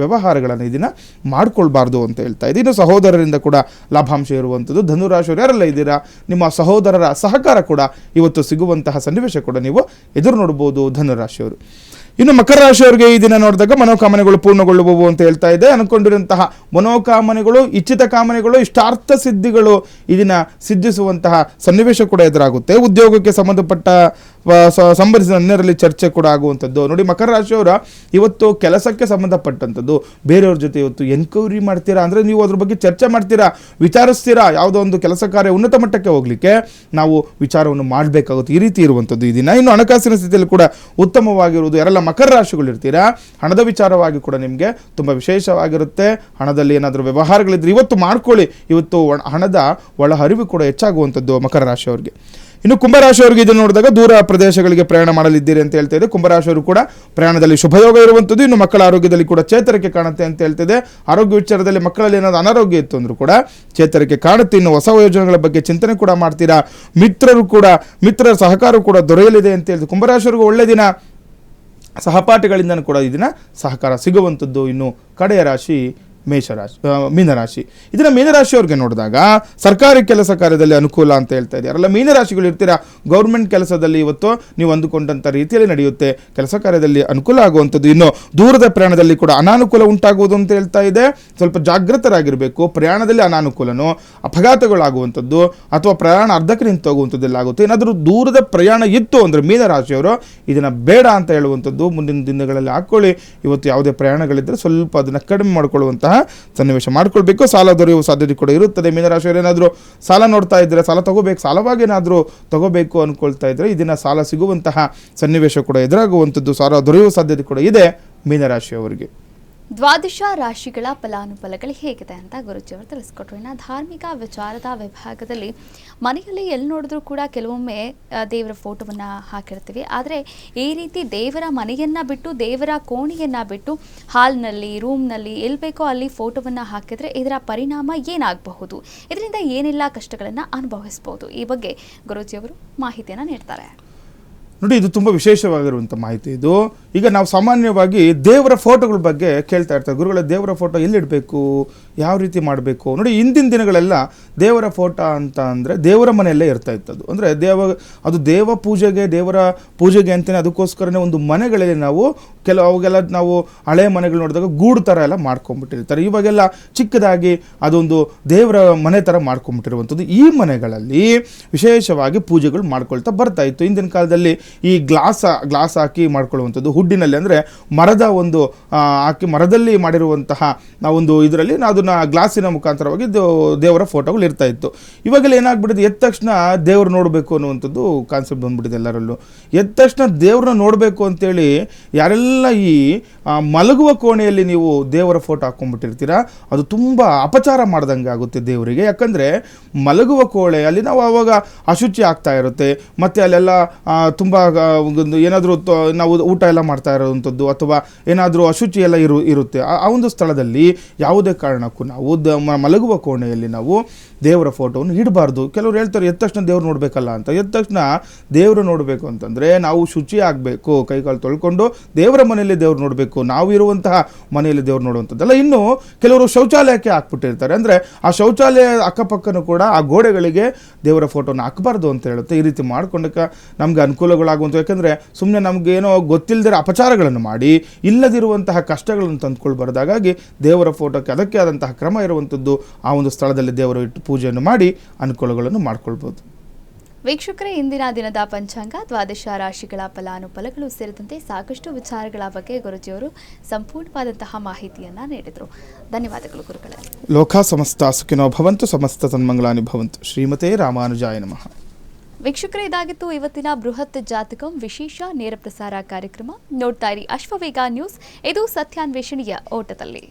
ವ್ಯವಹಾರಗಳನ್ನು ಇದನ್ನು ಮಾಡ್ಕೊಳ್ಬಾರ್ದು ಅಂತ ಹೇಳ್ತಾ ಇದೆ. ಇನ್ನು ಸಹೋದರರಿಂದ ಕೂಡ ಲಾಭಾಂಶ ಇರುವಂಥದ್ದು. ಧನುರಾಶಿಯವರು ಯಾರೆಲ್ಲ ಇದ್ದೀರಾ ನಿಮ್ಮ ಸಹೋದರರ ಸಹಕಾರ ಕೂಡ ಇವತ್ತು ಸಿಗುವಂತಹ ಸನ್ನಿವೇಶ ಕೂಡ ನೀವು ಎದುರು ನೋಡ್ಬೋದು ಧನುರಾಶಿಯವರು. ಇನ್ನು ಮಕರ ರಾಶಿಯವರಿಗೆ ಈ ದಿನ ನೋಡಿದಾಗ ಮನೋಕಾಮನೆಗಳು ಪೂರ್ಣಗೊಳ್ಳುವವು ಅಂತ ಹೇಳ್ತಾ ಇದೆ. ಅನ್ಕೊಂಡಿರುವಂತಹ ಮನೋಕಾಮನೆಗಳು, ಇಚ್ಛಿತ ಕಾಮನೆಗಳು, ಇಷ್ಟಾರ್ಥ ಸಿದ್ಧಿಗಳು ಈ ದಿನ ಸಿದ್ಧಿಸುವಂತಹ ಸನ್ನಿವೇಶ ಕೂಡ ಎದುರಾಗುತ್ತೆ. ಉದ್ಯೋಗಕ್ಕೆ ಸಂಬಂಧಿಸಿದ ಅನ್ಯರಲ್ಲಿ ಚರ್ಚೆ ಕೂಡ ಆಗುವಂಥದ್ದು. ನೋಡಿ, ಮಕರ ರಾಶಿಯವರ ಇವತ್ತು ಕೆಲಸಕ್ಕೆ ಸಂಬಂಧಪಟ್ಟಂಥದ್ದು ಬೇರೆಯವ್ರ ಜೊತೆ ಇವತ್ತು ಎನ್ಕ್ವೈರಿ ಮಾಡ್ತೀರಾ ಅಂದರೆ ನೀವು ಅದ್ರ ಬಗ್ಗೆ ಚರ್ಚೆ ಮಾಡ್ತೀರಾ, ವಿಚಾರಿಸ್ತೀರಾ. ಯಾವುದೋ ಒಂದು ಕೆಲಸ ಕಾರ್ಯ ಉನ್ನತ ಮಟ್ಟಕ್ಕೆ ಹೋಗಲಿಕ್ಕೆ ನಾವು ವಿಚಾರವನ್ನು ಮಾಡಬೇಕಾಗುತ್ತೆ. ಈ ರೀತಿ ಇರುವಂಥದ್ದು ಈ ದಿನ. ಇನ್ನು ಹಣಕಾಸಿನ ಸ್ಥಿತಿಯಲ್ಲಿ ಕೂಡ ಉತ್ತಮವಾಗಿರುವುದು. ಯಾರೆಲ್ಲ ಮಕರ ರಾಶಿಗಳು ಇರ್ತೀರಾ ಹಣದ ವಿಚಾರವಾಗಿ ಕೂಡ ನಿಮಗೆ ತುಂಬ ವಿಶೇಷವಾಗಿರುತ್ತೆ. ಹಣದಲ್ಲಿ ಏನಾದರೂ ವ್ಯವಹಾರಗಳಿದ್ರೆ ಇವತ್ತು ಮಾಡ್ಕೊಳ್ಳಿ. ಇವತ್ತು ಹಣದ ಒಳಹರಿವು ಕೂಡ ಹೆಚ್ಚಾಗುವಂಥದ್ದು ಮಕರ ರಾಶಿಯವರಿಗೆ. ಇನ್ನು ಕುಂಭರಾಶಿಯವರಿಗೆ ಇದನ್ನು ನೋಡಿದಾಗ ದೂರ ಪ್ರದೇಶಗಳಿಗೆ ಪ್ರಯಾಣ ಮಾಡಲಿದ್ದೀರಿ ಅಂತ ಹೇಳ್ತಾ ಇದೆ. ಕುಂಭರಾಶಿಯವರು ಕೂಡ ಪ್ರಯಾಣದಲ್ಲಿ ಶುಭಯೋಗ ಇರುವಂಥದ್ದು. ಇನ್ನು ಮಕ್ಕಳ ಆರೋಗ್ಯದಲ್ಲಿ ಕೂಡ ಚೇತರಿಕೆ ಕಾಣುತ್ತೆ ಅಂತ ಹೇಳ್ತಿದೆ. ಆರೋಗ್ಯ ವಿಚಾರದಲ್ಲಿ ಮಕ್ಕಳಲ್ಲಿ ಏನಾದರೂ ಅನಾರೋಗ್ಯ ಇತ್ತು ಅಂದರೂ ಕೂಡ ಚೇತರಿಕೆ ಕಾಣುತ್ತೆ. ಇನ್ನು ಹೊಸ ಯೋಜನೆಗಳ ಬಗ್ಗೆ ಚಿಂತನೆ ಕೂಡ ಮಾಡ್ತೀರಾ. ಮಿತ್ರರ ಸಹಕಾರ ಕೂಡ ದೊರೆಯಲಿದೆ ಅಂತ ಹೇಳ್ತೀವಿ. ಕುಂಭರಾಶಿಯವರಿಗೂ ಒಳ್ಳೆ ದಿನ. ಸಹಪಾಠಿಗಳಿಂದ ಕೂಡ ಈ ದಿನ ಸಹಕಾರ ಸಿಗುವಂಥದ್ದು. ಇನ್ನು ಕಡೆಯ ರಾಶಿ ಮೀನರಾಶಿ. ಇದನ್ನ ಮೀನರಾಶಿಯವ್ರಿಗೆ ನೋಡಿದಾಗ ಸರ್ಕಾರಿ ಕೆಲಸ ಕಾರ್ಯದಲ್ಲಿ ಅನುಕೂಲ ಅಂತ ಹೇಳ್ತಾ ಇದೆ. ಯಾರೆಲ್ಲ ಮೀನರಾಶಿಗಳು ಇರ್ತೀರಾ ಗೌರ್ಮೆಂಟ್ ಕೆಲಸದಲ್ಲಿ ಇವತ್ತು ನೀವು ಅಂದುಕೊಂಡಂಥ ರೀತಿಯಲ್ಲಿ ನಡೆಯುತ್ತೆ. ಕೆಲಸ ಕಾರ್ಯದಲ್ಲಿ ಅನುಕೂಲ ಆಗುವಂಥದ್ದು. ಇನ್ನು ದೂರದ ಪ್ರಯಾಣದಲ್ಲಿ ಕೂಡ ಅನಾನುಕೂಲ ಉಂಟಾಗುವುದು ಅಂತ ಹೇಳ್ತಾ ಇದೆ. ಸ್ವಲ್ಪ ಜಾಗೃತರಾಗಿರಬೇಕು. ಪ್ರಯಾಣದಲ್ಲಿ ಅನಾನುಕೂಲನೋ ಅಪಘಾತಗಳಾಗುವಂಥದ್ದು ಅಥವಾ ಪ್ರಯಾಣ ಅರ್ಧಕ್ಕೆ ನಿಂತು ಹೋಗುವಂಥದ್ದೆಲ್ಲ ಆಗುತ್ತೆ. ಏನಾದರೂ ದೂರದ ಪ್ರಯಾಣ ಇತ್ತು ಅಂದರೆ ಮೀನರಾಶಿಯವರು ಇದನ್ನು ಬೇಡ ಅಂತ ಹೇಳುವಂಥದ್ದು. ಮುಂದಿನ ದಿನಗಳಲ್ಲಿ ಹಾಕ್ಕೊಳ್ಳಿ. ಇವತ್ತು ಯಾವುದೇ ಪ್ರಯಾಣಗಳಿದ್ದರೆ ಸ್ವಲ್ಪ ಅದನ್ನು ಕಡಿಮೆ ಮಾಡಿಕೊಳ್ಳುವಂತಹ ಮಾಡುವಂತಹ ಸನ್ನಿವೇಶ ಮಾಡ್ಕೊಳ್ಬೇಕು. ಸಾಲ ದೊರೆಯುವ ಸಾಧ್ಯತೆ ಕೂಡ ಇರುತ್ತದೆ. ಮೀನರಾಶಿಯವರು ಏನಾದರೂ ಸಾಲ ನೋಡ್ತಾ ಇದ್ದರೆ, ಸಾಲ ತಗೋಬೇಕು, ಸಾಲವಾಗಿ ಏನಾದರೂ ತಗೋಬೇಕು ಅಂದ್ಕೊಳ್ತಾ ಇದ್ದರೆ ಈ ದಿನ ಸಾಲ ಸಿಗುವಂತಹ ಸನ್ನಿವೇಶ ಕೂಡ ಎದುರಾಗುವಂಥದ್ದು, ಸಾಲ ದೊರೆಯುವ ಸಾಧ್ಯತೆ ಕೂಡ ಇದೆ ಮೀನರಾಶಿಯವರಿಗೆ. ದ್ವಾದಶ ರಾಶಿಗಳ ಫಲಾನುಫಲಗಳು ಹೇಗಿದೆ ಅಂತ ಗುರುಜಿಯವರು ತಿಳಿಸ್ಕೊಟ್ರು. ಇನ್ನು ಧಾರ್ಮಿಕ ವಿಚಾರದ ವಿಭಾಗದಲ್ಲಿ ಮನೆಯಲ್ಲಿ ಎಲ್ಲಿ ನೋಡಿದ್ರೂ ಕೂಡ ಕೆಲವೊಮ್ಮೆ ದೇವರ ಫೋಟೋವನ್ನು ಹಾಕಿರ್ತೀವಿ. ಆದರೆ ಈ ರೀತಿ ದೇವರ ಮನೆಯನ್ನು ಬಿಟ್ಟು, ದೇವರ ಕೋಣೆಯನ್ನು ಬಿಟ್ಟು ಹಾಲ್ನಲ್ಲಿ, ರೂಮ್ನಲ್ಲಿ ಎಲ್ಲಿ ಬೇಕೋ ಅಲ್ಲಿ ಫೋಟೋವನ್ನು ಹಾಕಿದರೆ ಇದರ ಪರಿಣಾಮ ಏನಾಗಬಹುದು, ಇದರಿಂದ ಏನೆಲ್ಲ ಕಷ್ಟಗಳನ್ನು ಅನುಭವಿಸ್ಬೋದು, ಈ ಬಗ್ಗೆ ಗುರುಜಿಯವರು ಮಾಹಿತಿಯನ್ನು ನೀಡ್ತಾರೆ. ನೋಡಿ, ಇದು ತುಂಬ ವಿಶೇಷವಾಗಿರುವಂಥ ಮಾಹಿತಿ ಇದು. ಈಗ ನಾವು ಸಾಮಾನ್ಯವಾಗಿ ದೇವರ ಫೋಟೋಗಳ ಬಗ್ಗೆ ಕೇಳ್ತಾ ಇರ್ತಾರೆ, ಗುರುಗಳ ದೇವರ ಫೋಟೋ ಎಲ್ಲಿಡಬೇಕು, ಯಾವ ರೀತಿ ಮಾಡಬೇಕು. ನೋಡಿ, ಇಂದಿನ ದಿನಗಳೆಲ್ಲ ದೇವರ ಫೋಟೋ ಅಂತ ಅಂದರೆ ದೇವರ ಮನೆಯಲ್ಲೇ ಇರ್ತಾ ಇತ್ತದು. ಅಂದರೆ ಅದು ದೇವ ಪೂಜೆಗೆ ಅಂತಲೇ ಅದಕ್ಕೋಸ್ಕರನೇ ಒಂದು ಮನೆಗಳಲ್ಲಿ ನಾವು ಅವಾಗೆಲ್ಲ ನಾವು ಹಳೆ ಮನೆಗಳು ನೋಡಿದಾಗ ಗೂಡು ಥರ ಎಲ್ಲ ಮಾಡ್ಕೊಂಡ್ಬಿಟ್ಟಿರ್ತಾರೆ. ಇವಾಗೆಲ್ಲ ಚಿಕ್ಕದಾಗಿ ಅದೊಂದು ದೇವರ ಮನೆ ಥರ ಮಾಡ್ಕೊಂಡ್ಬಿಟ್ಟಿರುವಂಥದ್ದು. ಈ ಮನೆಗಳಲ್ಲಿ ವಿಶೇಷವಾಗಿ ಪೂಜೆಗಳು ಮಾಡ್ಕೊಳ್ತಾ ಬರ್ತಾ ಇತ್ತು. ಹಿಂದಿನ ಕಾಲದಲ್ಲಿ ಈ ಗ್ಲಾಸ್ ಹಾಕಿ ಮಾಡ್ಕೊಳ್ಳುವಂಥದ್ದು, ಹುಡ್ಡಿನಲ್ಲಿ ಅಂದರೆ ಮರದ ಒಂದು ಹಾಕಿ ಮರದಲ್ಲಿ ಮಾಡಿರುವಂತಹ ಒಂದು ಇದರಲ್ಲಿ ಅದನ್ನು ಗ್ಲಾಸಿನ ಮುಖಾಂತರವಾಗಿ ದೇವರ ಫೋಟೋಗಳು ಇರ್ತಾ ಇತ್ತು. ಇವಾಗೆಲ್ಲ ಏನಾಗ್ಬಿಟ್ಟಿದೆ, ಎದ್ದ ತಕ್ಷಣ ದೇವ್ರು ನೋಡಬೇಕು ಅನ್ನುವಂಥದ್ದು ಕಾನ್ಸೆಪ್ಟ್ ಬಂದ್ಬಿಟ್ಟಿದೆ ಎಲ್ಲರಲ್ಲೂ. ಎದ್ದ ತಕ್ಷಣ ದೇವ್ರನ್ನ ನೋಡಬೇಕು ಅಂತೇಳಿ ಯಾರೆಲ್ಲ ಈ ಮಲಗುವ ಕೋಣೆಯಲ್ಲಿ ನೀವು ದೇವರ ಫೋಟೋ ಹಾಕ್ಕೊಂಡ್ಬಿಟ್ಟಿರ್ತೀರ, ಅದು ತುಂಬ ಅಪಚಾರ ಮಾಡ್ದಂಗೆ ಆಗುತ್ತೆ ದೇವರಿಗೆ. ಯಾಕಂದರೆ ಮಲಗುವ ಕೋಣೆ ಅಲ್ಲಿ ನಾವು ಆವಾಗ ಅಶುಚಿ ಆಗ್ತಾ ಇರುತ್ತೆ, ಮತ್ತು ಅಲ್ಲೆಲ್ಲ ತುಂಬ ಏನಾದರೂ ನಾವು ಊಟ ಎಲ್ಲ ಮಾಡ್ತಾ ಇರೋವಂಥದ್ದು ಅಥವಾ ಏನಾದರೂ ಅಶುಚಿ ಎಲ್ಲ ಇರುತ್ತೆ. ಆ ಒಂದು ಸ್ಥಳದಲ್ಲಿ ಯಾವುದೇ ಕಾರಣಕ್ಕೂ ನಾವು ಮಲಗುವ ಕೋಣೆಯಲ್ಲಿ ನಾವು ದೇವರ ಫೋಟೋವನ್ನು ಇಡಬಾರ್ದು. ಕೆಲವರು ಹೇಳ್ತಾರೆ ಎದ್ದ ತಕ್ಷಣ ದೇವ್ರು ನೋಡಬೇಕಲ್ಲ ಅಂತ. ಎದ್ದ ತಕ್ಷಣ ದೇವರು ನೋಡಬೇಕು ಅಂತಂದರೆ ನಾವು ಶುಚಿ ಆಗಬೇಕು, ಕೈಕಾಲು ತೊಳ್ಕೊಂಡು ದೇವರ ಮನೆಯಲ್ಲಿ ದೇವ್ರು ನೋಡಬೇಕು, ನಾವು ಇರುವಂತಹ ಮನೆಯಲ್ಲಿ ದೇವ್ರು ನೋಡುವಂಥದ್ದಲ್ಲ. ಇನ್ನು ಕೆಲವರು ಶೌಚಾಲಯಕ್ಕೆ ಹಾಕ್ಬಿಟ್ಟಿರ್ತಾರೆ, ಅಂದರೆ ಆ ಶೌಚಾಲಯ ಅಕ್ಕಪಕ್ಕನೂ ಕೂಡ ಆ ಗೋಡೆಗಳಿಗೆ ದೇವರ ಫೋಟೋನ ಹಾಕಬಾರ್ದು ಅಂತ ಹೇಳುತ್ತೆ. ಈ ರೀತಿ ಮಾಡ್ಕೊಂಡಕ್ಕೆ ನಮಗೆ ಅನುಕೂಲಗಳಾಗುವಂಥ, ಯಾಕಂದರೆ ಸುಮ್ಮನೆ ನಮಗೇನೋ ಗೊತ್ತಿಲ್ಲದಿರೋ ಅಪಚಾರಗಳನ್ನು ಮಾಡಿ ಇಲ್ಲದಿರುವಂತಹ ಕಷ್ಟಗಳನ್ನು ತಂದುಕೊಳ್ಬಾರ್ದು. ಹಾಗಾಗಿ ದೇವರ ಫೋಟೋಕ್ಕೆ ಅದಕ್ಕೆ ಆದಂತಹ ಕ್ರಮ ಇರುವಂಥದ್ದು, ಆ ಒಂದು ಸ್ಥಳದಲ್ಲಿ ದೇವರು ಇಟ್ಟು ಪೂಜೆಯನ್ನು ಮಾಡಿ ಅನುಕೂಲಗಳನ್ನು ಮಾಡ್ಕೊಳ್ಬೋದು. ವೀಕ್ಷಕರೇ, ಇಂದಿನ ದಿನದ ಪಂಚಾಂಗ, ದ್ವಾದಶ ರಾಶಿಗಳ ಫಲಾನುಫಲಗಳು ಸೇರಿದಂತೆ ಸಾಕಷ್ಟು ವಿಚಾರಗಳ ಬಗ್ಗೆ ಗುರುಜಿಯವರು ಸಂಪೂರ್ಣವಾದಂತಹ ಮಾಹಿತಿಯನ್ನು ನೀಡಿದರು. ಧನ್ಯವಾದಗಳು ಗುರುಗಳೇ. ಲೋಕ ಸಮಸ್ತ ಸುಖಿನೋ ಭವಂತು, ಸಮಸ್ತ ಸನ್ಮಂಗಳಾನಿ ಭವಂತು. ಶ್ರೀಮತೆ ರಾಮಾನುಜಾಯ ನಮಃ. ವೀಕ್ಷಕರೇ, ಇದಾಗಿತ್ತು ಇವತ್ತಿನ ಬೃಹತ್ ಜಾತಕಂ ವಿಶೇಷ ನೇರ ಪ್ರಸಾರ ಕಾರ್ಯಕ್ರಮ. ನೋಡ್ತಾ ಇರಿ ಅಶ್ವವೇಗ ನ್ಯೂಸ್. ಇದು ಸತ್ಯಾನ್ವೇಷಣೆಯ ಓಟದಲ್ಲಿ.